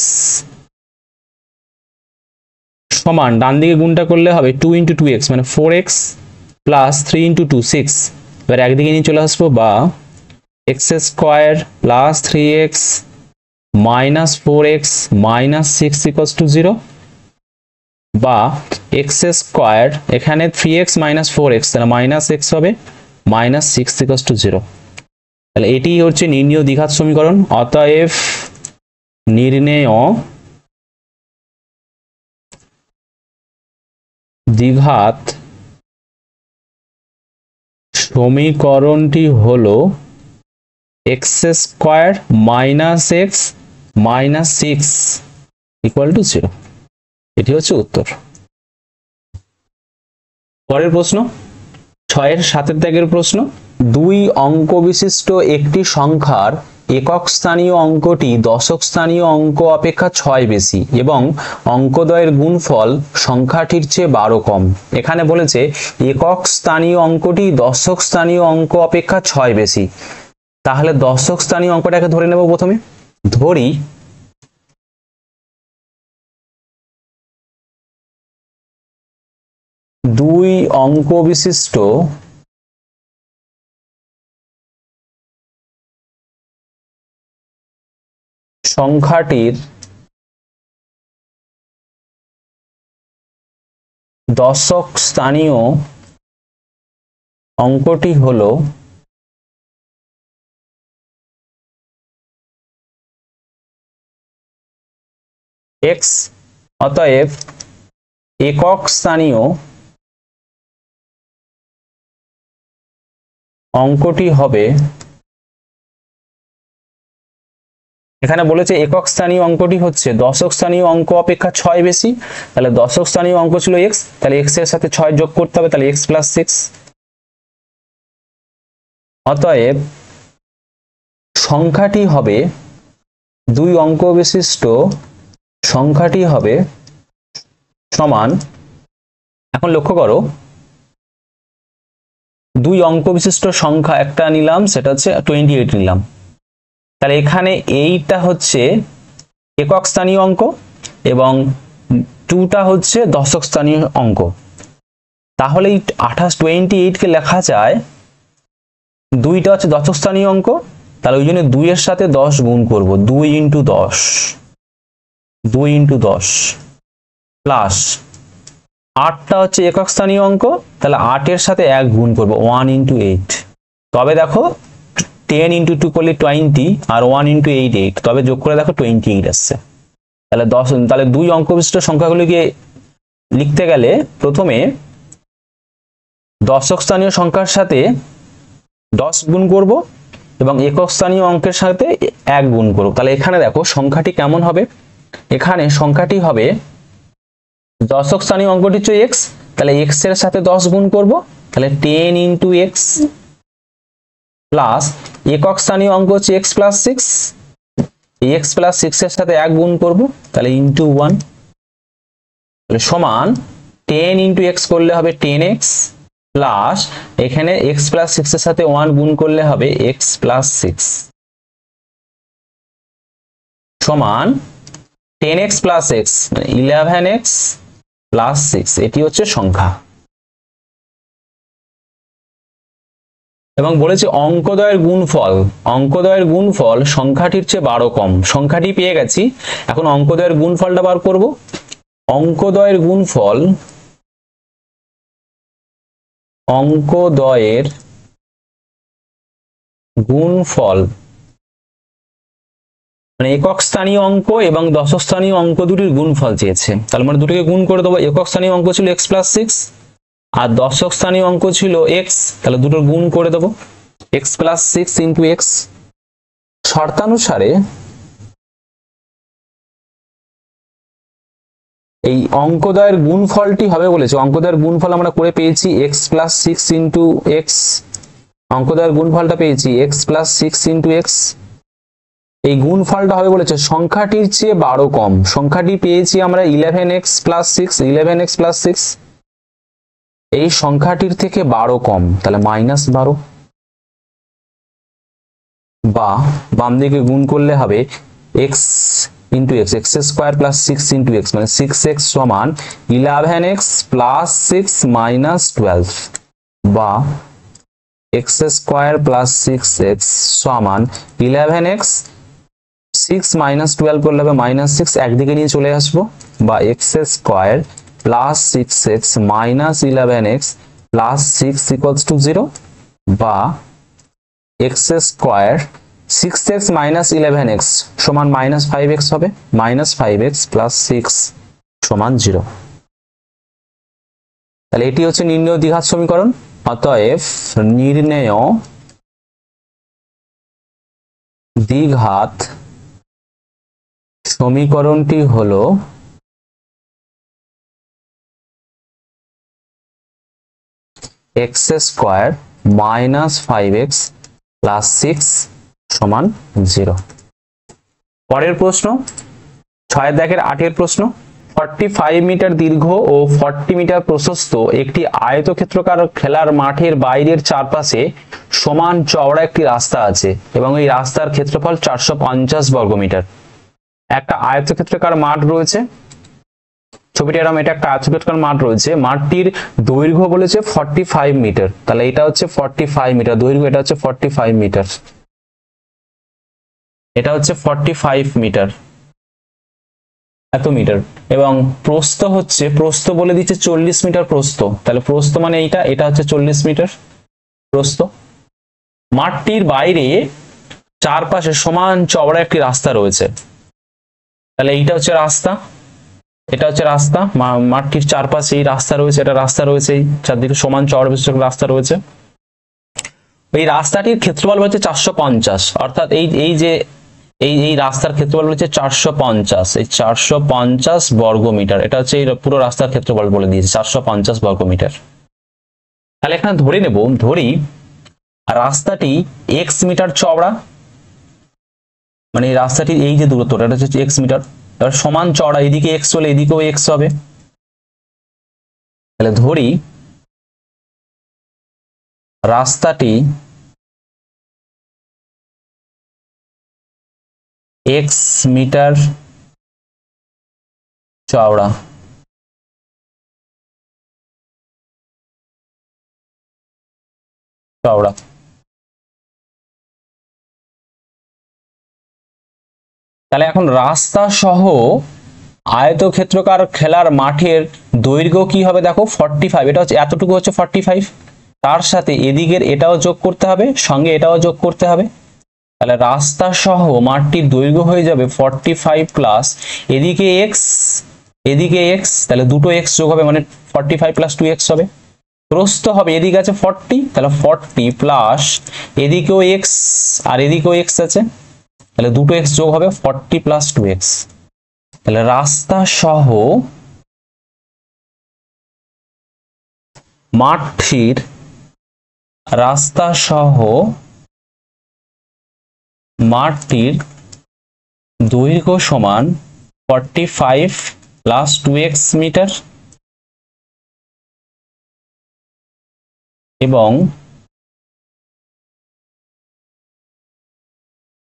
সমান ডান দিকে গুণটা করলে হবে 2 × 2x মানে 4x + 3 × 2 6। এবার একদিকে নিয়ে চলে আসবো, বা x² + 3x - 4x - 6 = 0, বা x² এখানে 3x - 4x তাহলে -x হবে -6 = 0। তাহলে এটি হচ্ছে নির্ণেয় দ্বিঘাত সমীকরণ। অতএব নির্ণেয় দ্বিঘাত সমীকরণটি হলো x² - x - 6 = 0। এটি হচ্ছে উত্তর। পরের প্রশ্ন 6 এর 7 দাগের প্রশ্ন, 2 অঙ্ক বিশিষ্ট একটি সংখ্যার একক স্থানীয় অঙ্কটি দশক স্থানীয় অঙ্ক অপেক্ষা 6 বেশি এবং অঙ্কদ্বয়ের গুণফল সংখ্যাটির চেয়ে 12 কম। এখানে বলেছে একক স্থানীয় অঙ্কটি দশক স্থানীয় অঙ্ক অপেক্ষা 6 বেশি, তাহলে দশক স্থানীয় অঙ্কটাকে ধরে নেব। প্রথমে ধরি 2 অঙ্ক বিশিষ্ট সংখ্যাটির দশক স্থানীয় অঙ্কটি হলো x। অতএব একক স্থানীয় অঙ্কটি হবে, এখানে বলেছে একক স্থানীয় অঙ্কটি হচ্ছে দশক স্থানীয় অঙ্ক অপেক্ষা 6 বেশি, তাহলে দশক স্থানীয় অঙ্ক ছিল x, তাহলে x এর সাথে 6 যোগ করতে হবে, তাহলে x + 6। অতএব সংখ্যাটি হবে 2 অঙ্ক বিশিষ্ট সংখ্যাটি হবে সমান, এখন লক্ষ্য করো 2 অঙ্ক বিশিষ্ট সংখ্যা একটা নিলাম, সেটা হচ্ছে 28 নিলাম, তাহলে এখানে এইটা হচ্ছে একক স্থানীয় অঙ্ক এবং 2টা হচ্ছে দশক স্থানীয় অঙ্ক। তাহলে 28 কে লেখা যায়, 2টা হচ্ছে দশক স্থানীয় অঙ্ক, তাহলে ওই জন্য 2 এর সাথে 10 গুণ করব, 2 × 10 2 × 10 প্লাস 8টা হচ্ছে একক স্থানীয় অঙ্ক, তাহলে 8 এর সাথে 1 গুণ করব, 1 × 8। তবে দেখো 10 × 2 করলে 20 আর 1 × 8 8, তবে যোগ করে দেখো 28 আসছে। তাহলে 10, তাহলে 2 অঙ্ক বিশিষ্ট সংখ্যাগুলিকে লিখতে গেলে প্রথমে দশক স্থানীয় সংখ্যার সাথে 10 গুণ করব এবং একক স্থানীয় অঙ্কের সাথে 1 গুণ করব। তাহলে এখানে দেখো সংখ্যাটি কেমন হবে, এখানে সংখ্যাটি হবে দশক স্থানীয় অঙ্কটি হচ্ছে x, তাহলে x এর সাথে 10 গুণ করব, তাহলে 10 ইন্টু এক্স, প্লাস একক স্থানীয় অঙ্ক হচ্ছে x প্লাস 6, x প্লাস 6 এর সাথে 1 গুণ করব, তাহলে ইন্টু 1, তাহলে সমান 10 ইন্টু এক্স করলে হবে 10x, প্লাস এখানে x প্লাস 6 এর সাথে 1 গুণ করলে হবে x প্লাস 6, সমান 10x plus x, 11x plus 6, এটি হচ্ছে সংখ্যা। এবং বলেছে অঙ্কদ্বয়ের গুণফল, অঙ্কদ্বয়ের গুণফল সংখ্যাটির চেয়ে 12 কম। সংখ্যাটি পেয়ে গেছি, এখন অঙ্কদ্বয়ের গুণফলটা বার করব। অঙ্কদ্বয়ের গুণফল, অঙ্কদ্বয়ের গুণফল মানে একক স্থানীয় অঙ্ক এবং দশক স্থানীয় অঙ্ক দুটির গুণফল চেয়েছে, তাহলে মানে দুটোকে গুণ করে দেবো। একক স্থানীয় অঙ্ক ছিল x প্লাস 6 আর দশক স্থানীয় অঙ্ক ছিল x, তাহলে দুটোর গুণ করে দেবো, x প্লাস 6 ইন্টু এক্স। শর্তানুসারে এই অঙ্কদ্বয়ের গুণফলটি হবে বলেছে, অঙ্কদ্বয়ের গুণফল আমরা করে পেয়েছি x প্লাস 6 ইন্টু এক্স, অঙ্কদ্বয়ের গুণফলটা পেয়েছি x প্লাস 6 ইন্টু এক্স। এই গুণফলটা হবে বলেছে সংখ্যাটির চেয়ে 12 কম। সংখ্যাটি পেয়েছি আমরা 11x প্লাস 6, 11x প্লাস 6, এই সংখ্যাটির থেকে 12 কম, তাহলে -12, বা বাম দিকে গুণ করলে হবে x into x, X square plus 6 into x, মানে 6x সমান 11x প্লাস 6 মাইনাস 12, বা x স্কোয়ার প্লাস 6x সমান 11x, 6 মাইনাস 12 করলে হবে -6, একদিকে নিয়ে চলে আসবো, বা x square plus 6x minus 11x plus 6 equals to 0, বা x square 6x minus 11x সমান -5x হবে, -5x প্লাস 6 সমান 0। তাহলে এটি হচ্ছে নির্ণেয় দ্বিঘাত সমীকরণ। অতএব নির্ণেয় দ্বিঘাত সমীকরণটি হলো x square minus 5x plus 6 সমান 0। পরের প্রশ্ন 6 দাগের 8 প্রশ্ন, 45 মিটার দীর্ঘ ও 40 মিটার প্রশস্ত একটি আয়তক্ষেত্রাকার খেলার মাঠের বাইরের চারপাশে সমান চওড়া একটি রাস্তা আছে এবং এই রাস্তার ক্ষেত্রফল 450 বর্গমিটার। একটা আয়তক্ষেত্রাকার মাঠ রয়েছে, ছবিটা এরকম, এটা একটা আয়তক্ষেত্রাকার মাঠ রয়েছে, মাঠটির দৈর্ঘ্য বলেছে 45 মিটার, তাহলে এটা হচ্ছে 45 মিটার দৈর্ঘ্য, এটা হচ্ছে 45 মিটার, এটা হচ্ছে 45 মিটার, এত মিটার, এবং প্রস্থ হচ্ছে, প্রস্থ বলে দিচ্ছে 40 মিটার প্রস্থ, তাহলে প্রস্থ মানে এইটা, এটা হচ্ছে 40 মিটার প্রস্থ। মাঠটির বাইরে চারপাশে সমান চওড়া একটি রাস্তা রয়েছে, তাহলে এইটা হচ্ছে রাস্তা, এটা হচ্ছে রাস্তা, মাঠটির চারপাশে এই রাস্তা রয়েছে, এটা রাস্তা রয়েছে, চারদিকে সমান চওড়া বিশিষ্ট রাস্তা রয়েছে। এই রাস্তাটির ক্ষেত্রফল হচ্ছে 450, অর্থাৎ এই যে এই রাস্তার ক্ষেত্রফল হচ্ছে 450, এই 450 বর্গমিটার, এটা হচ্ছে এই পুরো রাস্তার ক্ষেত্রফল বলে দিয়েছে 450 বর্গমিটার। তাহলে এখানে ধরে নেব, ধরি রাস্তাটি x মিটার চওড়া, মানে এই রাস্তাটির এই যে দূরত্বটা এটা হচ্ছে x মিটার, এবার সমান চওড়া, এদিকে x হলে এদিকেও x হবে, তাহলে ধরি রাস্তাটি x মিটার চওড়া, চওড়া, তাহলে এখন রাস্তা সহ আয়তক্ষেত্রাকার খেলার মাঠের দৈর্ঘ্য কি হবে দেখো 45, এটা হচ্ছে এতটুকু হচ্ছে 45, তার সাথে এদিকের এটাও যোগ করতে হবে, সঙ্গে এটাও যোগ করতে হবে, তাহলে রাস্তা সহ মাঠটির দৈর্ঘ্য হয়ে যাবে 45 প্লাস এদিকে x, এদিকে x, তাহলে দুটো x যোগ হবে মানে 45 প্লাস 2x হবে। প্রস্থ হবে, এদিকে আছে 40, তাহলে 40 প্লাস এদিকেও x আর এদিকেও x আছে, তাহলে দুটো x যোগ হবে 40 প্লাস 2x, তাহলে রাস্তা সহ মাঠটির রাস্তা সহ মাঠটির দৈর্ঘ্য সমান 45 প্লাস 2x মিটার এবং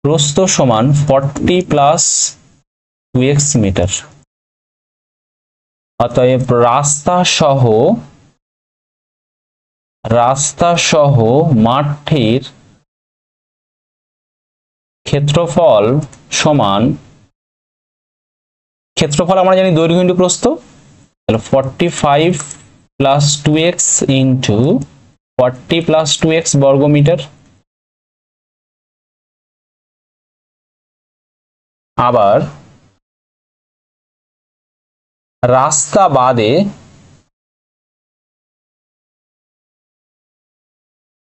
প্রস্থ সমান 40 প্লাস 2x মিটার। অতএব রাস্তা সহ মাঠটির ক্ষেত্রফল সমান, ক্ষেত্রফল আমরা জানি দৈর্ঘ্য ইন্টু প্রস্থ, তাহলে 45 plus 2x into 40 plus 2x বর্গ মিটার। আবার রাস্তা বাদে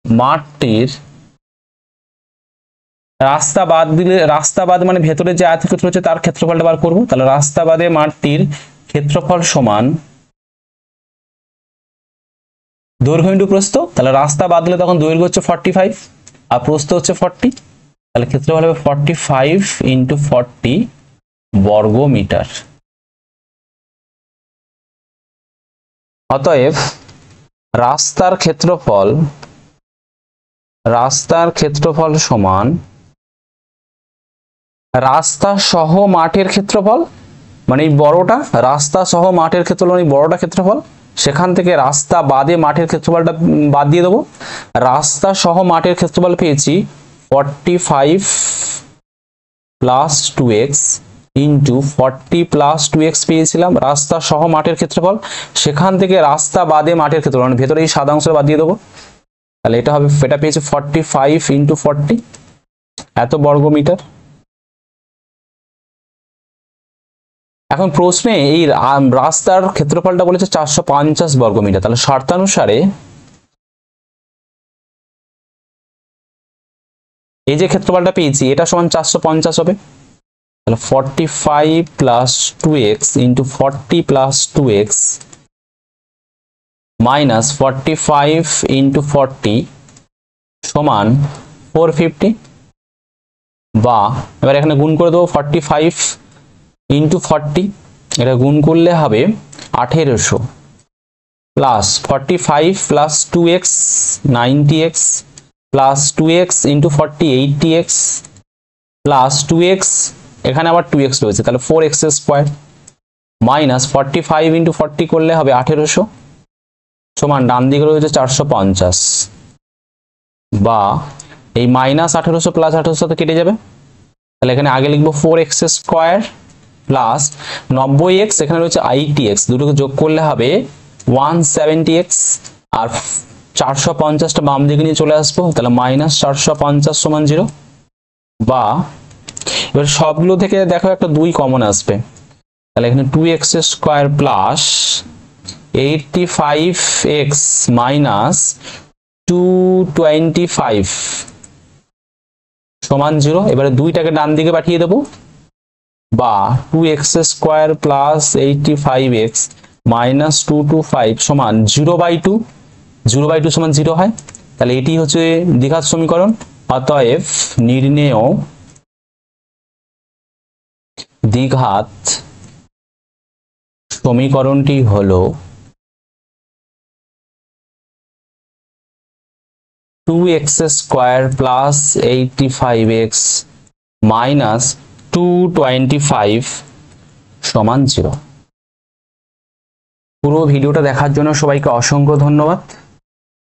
মাঠটির, রাস্তা বাদ মানে ভেতরে যে আয়তক্ষেত্র হচ্ছে তার ক্ষেত্রফলটা বার করব। তাহলে রাস্তা বাদে মাঠটির ক্ষেত্রফল সমান দৈর্ঘ্য ইন্টু প্রস্থ, তাহলে রাস্তা বাদ দিলে তখন দৈর্ঘ্য হচ্ছে 45 আর প্রস্থ হচ্ছে 40, তাহলে ক্ষেত্রফল হবে 45 ইন্টু 40 বর্গ মিটার। অতএব রাস্তার ক্ষেত্রফল সমান রাস্তা সহ মাঠের ক্ষেত্রফল, মানে এই বড়টা রাস্তা সহ মাঠের ক্ষেত্রফল, মানে বড়টা ক্ষেত্রফল, সেখান থেকে রাস্তা বাদে মাঠের ক্ষেত্রফলটা বাদ দিয়ে দেবো। রাস্তা সহ মাঠের ক্ষেত্রফল পেয়েছি 45 plus 2x into 40 plus 2x পেয়েছিলাম রাস্তা সহ মাঠের ক্ষেত্রফল, সেখান থেকে রাস্তা বাদে মাঠের ক্ষেত্রফল মানে ভেতরে এই সাদা অংশটা বাদ দিয়ে দেবো। তাহলে এটা পেয়েছি 45 ইন্টু 40 এত বর্গ মিটার। এখন প্রশ্নে এই রাস্তার ক্ষেত্রফলটা বলেছে 450 বর্গ মিটার, তাহলে শর্তানুসারে এই যে ক্ষেত্রফলটা পেয়েছি এটা সমান 450 হবে। তাহলে 45 plus 2x into 40 plus 2x minus 45 into 40 সমান 450, বা এবার এখানে গুণ করে দেবো 45 ইন্টু 40, এটা গুণ করলে হবে 1800 plus 45 plus 2x 90x plus 2x into 40 80x plus 2x, এখানে আবার 2x রয়েছে তাহলে 4x স্কোয়ার মাইনাস 45 ইন্টু 40 করলে হবে 1800 সমান ডান দিকে রয়েছে 450, বা এই মাইনাস 1800 প্লাস 1800 কেটে যাবে। তাহলে এখানে আগে লিখবো 4x স্কোয়ার প্লাস 90x, এখানে রয়েছে 80x, দুটোকে যোগ করলে হবে 170x, আর 450টা বাম দিকে নিয়ে চলে আসবো, তাহলে মাইনাস 450 সমান 0। বা এবার সবগুলো থেকে দেখো একটা 2 কমন আসবে, তাহলে এখানে 2x square plus 85x minus 225 সমান 0। এবারে 2টাকে ডান দিকে পাঠিয়ে দেবো, বা 2x square plus 85x minus 225 সমান 0/2, 0/2 সমান 0 হয়। তাহলে এটি হচ্ছে দ্বিঘাত সমীকরণ। অতএব নির্ণেয় দ্বিঘাত সমীকরণটি হলো 2x square plus 85x minus 225 সমান 0। পুরো ভিডিওটা দেখার জন্য সবাইকে অসংখ্য ধন্যবাদ।